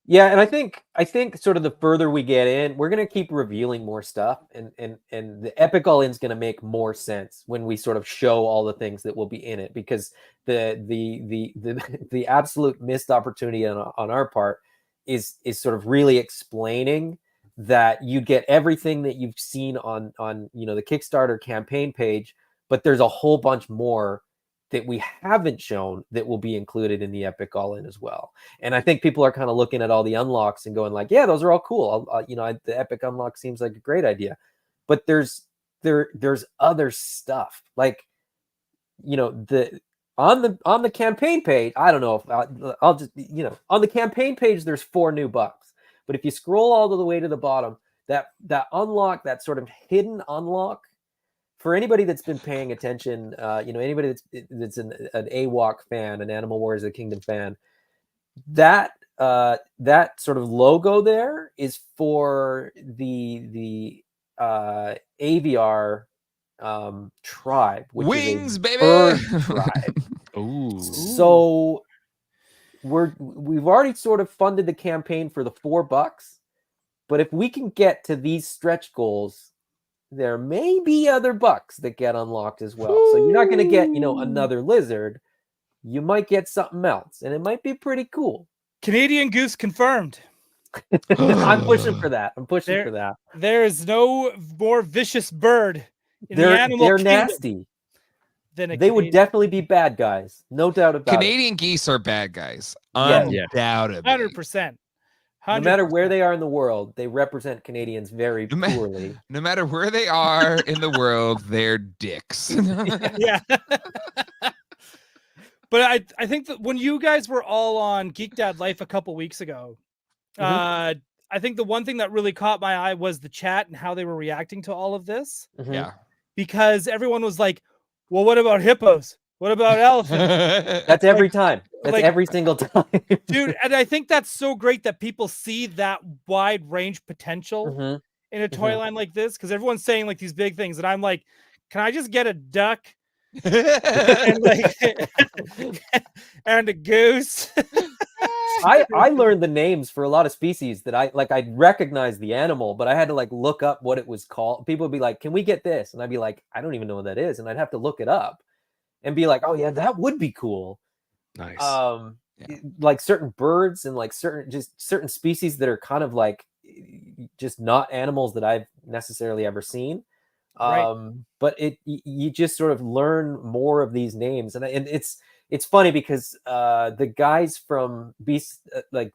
Yeah, and I think sort of the further we get in, we're gonna keep revealing more stuff, and the epic all in is gonna make more sense when we sort of show all the things that will be in it, because the absolute missed opportunity on our part is sort of really explaining that you get everything that you've seen on the Kickstarter campaign page, but there's a whole bunch more that we haven't shown that will be included in the epic all in as well. And I think people are kind of looking at all the unlocks and going like, yeah, those are all cool. The epic unlock seems like a great idea, but there's other stuff like, on the campaign page. I don't know if I'll just, on the campaign page, there's 4 new bucks, but if you scroll all the way to the bottom, that unlock, that sort of hidden unlock, for anybody that's been paying attention, anybody that's an AWOC fan, an Animal Warriors of the Kingdom fan, that sort of logo there is for the AVR tribe, which Wings, is a baby! bird tribe. Ooh. So we've already sort of funded the campaign for the $4, but if we can get to these stretch goals, there may be other bucks that get unlocked as well. So you're not going to get, another lizard. You might get something else, and it might be pretty cool. Canadian goose confirmed. I'm pushing for that. for that. There is no more vicious bird in the animal they're kingdom nasty. than a They would Canadian. definitely be bad guys, no doubt about Canadian geese are bad guys. Yeah. Undoubtedly. 100%. it. No matter where they are in the world, they represent Canadians very poorly. No matter where they are in the world, they're dicks. Yeah. But I think that when you guys were all on Geek Dad Life a couple weeks ago, I think the one thing that really caught my eye was the chat and how they were reacting to all of this. Yeah. Because everyone was like, well, what about hippos? What about elephants? That's every time. That's like- every single time. Dude, and I think that's so great that people see that wide range potential in a toy line like this, because everyone's saying like these big things, and I'm like, can I just get a duck and like and a goose? I learned the names for a lot of species that I recognize the animal, but I had to like look up what it was called. People would be like, can we get this? And I'd be like, I don't even know what that is. And I'd have to look it up and be like, oh yeah, that would be cool. Nice. Like certain birds and like certain species that are kind of like just not animals that I've necessarily ever seen. Right. But you just sort of learn more of these names, and it's funny because the guys from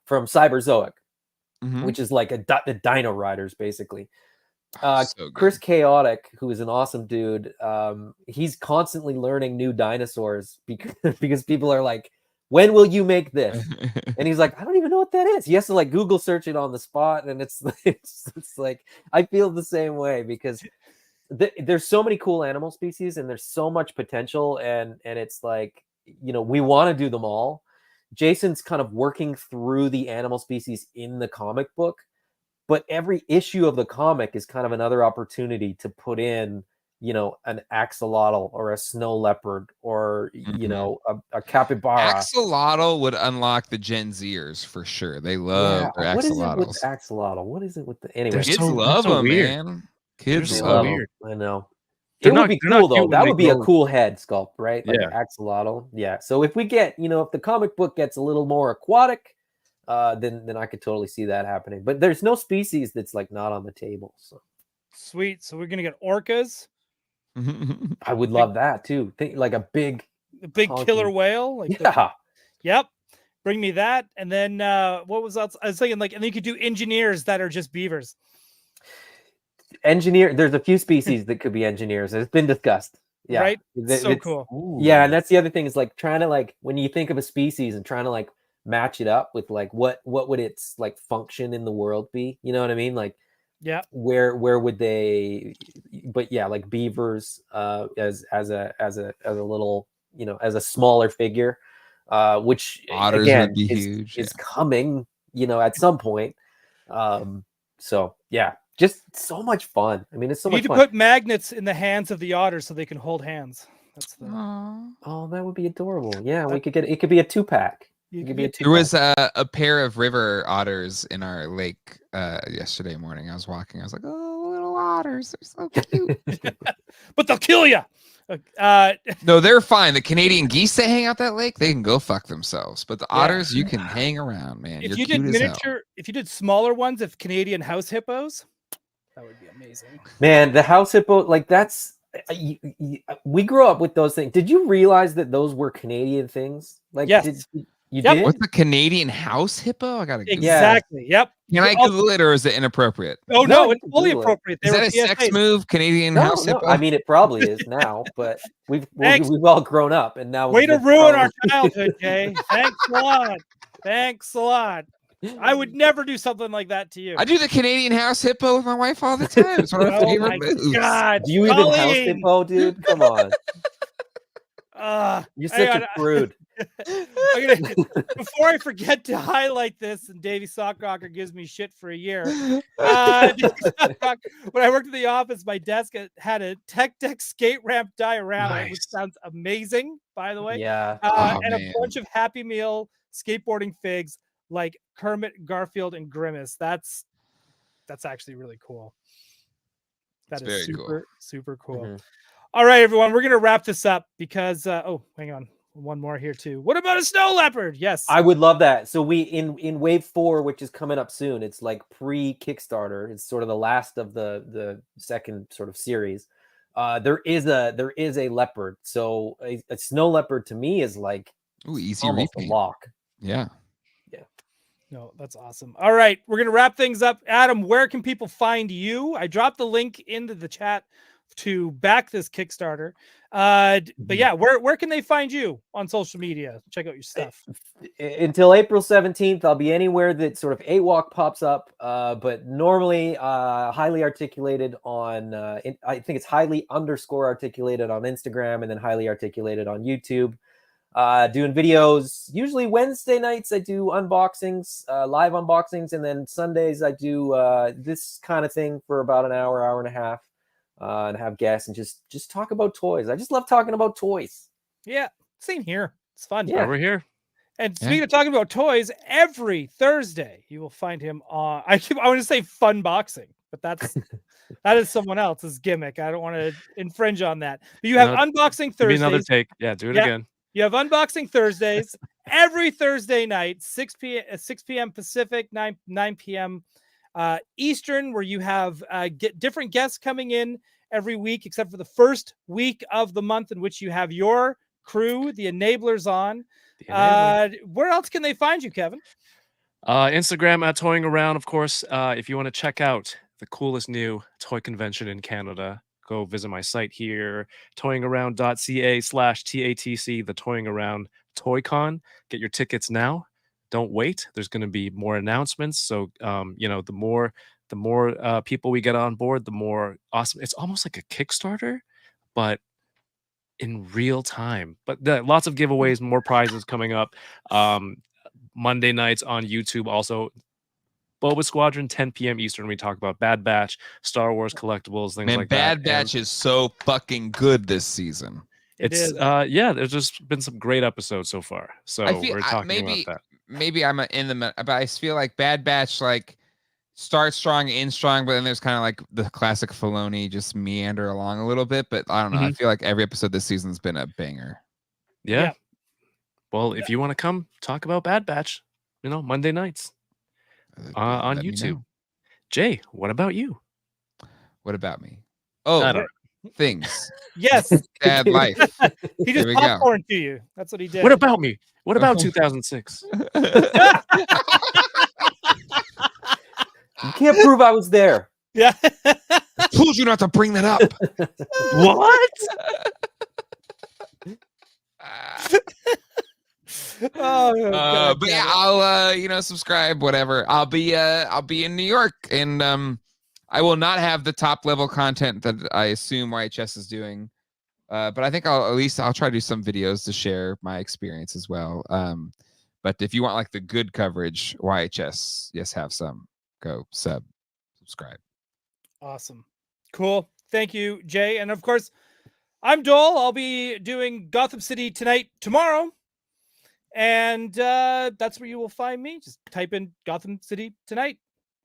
from Cyberzoic, which is like the Dino Riders basically. So Chris Chaotic, who is an awesome dude, he's constantly learning new dinosaurs because people are like, when will you make this? And he's like, I don't even know what that is. He has to like Google search it on the spot, and it's like I feel the same way because there's so many cool animal species and there's so much potential, and it's like, we want to do them all. Jason's kind of working through the animal species in the comic book, but every issue of the comic is kind of another opportunity to put in, an axolotl or a snow leopard or, a capybara. Axolotl would unlock the Gen Zers for sure. They love their What is it with axolotls. axolotl? What is it with the anyway? Kids love them, weird. man. Kids They're love so 'em. weird. I know. They're It would not- be they're not cool though. cute when That they would be a grow. cool head sculpt, right? Like an Yeah. axolotl. Yeah. So if we get, if the comic book gets a little more aquatic, then I could totally see that happening. But there's no species that's like not on the table. So Sweet. So we're gonna get orcas, I would love that too. Think like a big the big honky- killer whale. Like yeah. Yep. Bring me that. And then what was else? I was thinking like, and then you could do engineers that are just beavers. Engineer. There's a few species that could be engineers. It's been discussed. Yeah. Right? So It's- cool. Yeah, and that's the other thing is like trying to like when you think of a species and trying to like match it up with like what would its like function in the world be? You know what I mean? Like Yeah. where would they? But yeah, like beavers as a little as a smaller figure, which Otters again would be is, huge. is coming at some point. So yeah, just so much fun. I mean, it's so You much need to fun. put magnets in the hands of the otters so they can hold hands. That's the. Aw. Oh, that would be adorable. Yeah, we That- could get it. Could be a 2-pack. You It could could be be a a 2-pack. There was a pair of river otters in our lake yesterday morning. I was walking. I was like, "Oh, little otters! They're so cute." But they'll kill you. No, they're fine. The Canadian geese that hang out that lake, they can go fuck themselves. But the Yeah. otters, you can hang around, man. If You're you did cute as hell. miniature, if you did smaller ones of Canadian house hippos, that would be amazing. Man, the house hippo, like that's we grew up with those things. Did you realize that those were Canadian things? Like, Yes. You Yep. did? What's a Canadian house hippo? I gotta Google. Exactly. Yep. Can I Also- Google it or is it inappropriate? Oh No, no, you it's can fully Google it. appropriate. They Is were that a sex PSAs. move? Canadian No, house no. hippo? I mean, it probably is now, but we've Thanks. all grown up, and now Way to it's ruin our probably- childhood, Jay. Thanks a lot. Thanks a lot. I would never do something like that to you. I do the Canadian house hippo with my wife all the time. It's one of our Oh favorite my moves. God. Do you even house Colleen! hippo, dude? Come on, you're hang such on. a prude. Before I forget to highlight this, and Davey Sockrocker gives me shit for a year. When I worked in the office, my desk had a Tech Deck skate ramp diorama, which Nice. sounds amazing, by the way. Yeah. Oh, And man. a bunch of Happy Meal skateboarding figs like Kermit, Garfield, and Grimace. That's actually really cool. That It's is very cool. super, super cool. Mhm. All right, everyone, we're gonna wrap this up because oh, hang on. One more here too. What about a snow leopard? Yes. I would love that. So we in wave 4, which is coming up soon. It's like pre-Kickstarter. It's sort of the last of the second sort of series. There is a leopard. So a snow leopard to me is like Ooh, easy almost a repaint. lock. Yeah. No, that's awesome. All right, we're gonna wrap things up. Adam, where can people find you? I dropped the link into the chat to back this Kickstarter. But yeah, where can they find you on social media? Check out your stuff. Until April 17th, I'll be anywhere that sort of AWOC pops up. But normally highly articulated on I think it's highly _ articulated on Instagram and then highly articulated on YouTube. Doing videos usually Wednesday nights. I do unboxings, live unboxings, and then Sundays I do this kind of thing for about an hour and a half, and have guests and just talk about toys. I just love talking about toys. Yeah, same here. It's fun. Yeah. Over here. And Yeah. speaking of talking about toys, every Thursday you will find him on. I want to say fun boxing, but that is someone else's gimmick. I don't want to infringe on that. But you have No, unboxing Give me another Thursdays. take. Yeah, do it Yeah. again. You have unboxing Thursdays every Thursday night, 6 p.m. Pacific, 9 p.m. Eastern, where you have get different guests coming in every week, except for the first week of the month in which you have your crew, the Enablers, on. The enabler. Where else can they find you, Kevin? Instagram at Toying Around, of course. If you want to check out the coolest new toy convention in Canada, go visit my site here, toyingaround.ca/TATC, the Toying Around Toy Con. Get your tickets now. Don't wait. There's going to be more announcements. So, the more people we get on board, the more awesome. It's almost like a Kickstarter, but in real time. But lots of giveaways, more prizes coming up. Monday nights on YouTube also. Boba Squadron, 10 p.m. Eastern. We talk about Bad Batch, Star Wars collectibles, things Man, like Bad that. Batch is so fucking good this season. It It's is. there's just been some great episodes so far. So I feel we're talking about that. maybe I'm but I feel like Bad Batch like starts strong, ends strong, but then there's kind of like the classic Filoni just meander along a little bit. But I don't know. I feel like every episode this season's been a banger. Yeah. Yeah. Well, if you want to come talk about Bad Batch, Monday nights on Let me YouTube. know. Jay, what about you? What about me? I Oh, don't know. things. Yes, Sad life. he Here just we go. popcorn to you. That's what he did. What about me? What about 2006? You can't prove I was there. Yeah. I told you not to bring that up. What? Oh, God But damn yeah, it. I'll subscribe, whatever. I'll be in New York, and I will not have the top level content that I assume YHS is doing. But I think I'll try to do some videos to share my experience as well. But if you want like the good coverage, YHS, yes, have some. Go subscribe. Awesome. Cool. Thank you, Jay. And of course, I'm Doell. I'll be doing Gotham City tonight, tomorrow. And that's where you will find me. Just type in Gotham City tonight.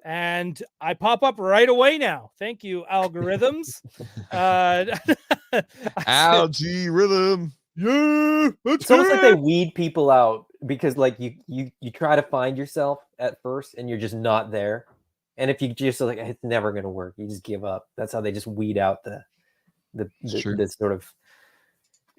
And I pop up right away now. Thank you, algorithms. Algae rhythm. Yeah, It's almost like they weed people out because like you try to find yourself at first and you're just not there. And if you just like it's never gonna work, you just give up. That's how they just weed out the sort of.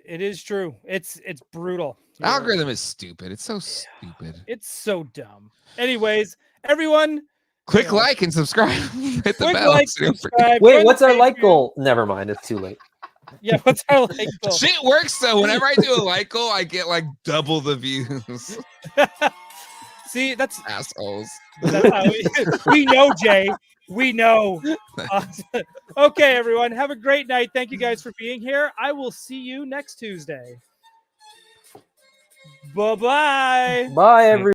It is true. It's brutal. Algorithm is stupid. It's so stupid. It's so dumb. Anyways, everyone, Click like and subscribe. Hit the quick bell. like, so you don't forget. subscribe. Wait, join what's the our like Patreon. goal? Never mind, it's too late. Yeah, what's our like goal? Shit works though. Whenever I do a like goal, I get like double the views. See, that's Assholes. how we know, Jay. We know. Okay, everyone. Have a great night. Thank you guys for being here. I will see you next Tuesday. Bye-bye. Bye, everyone.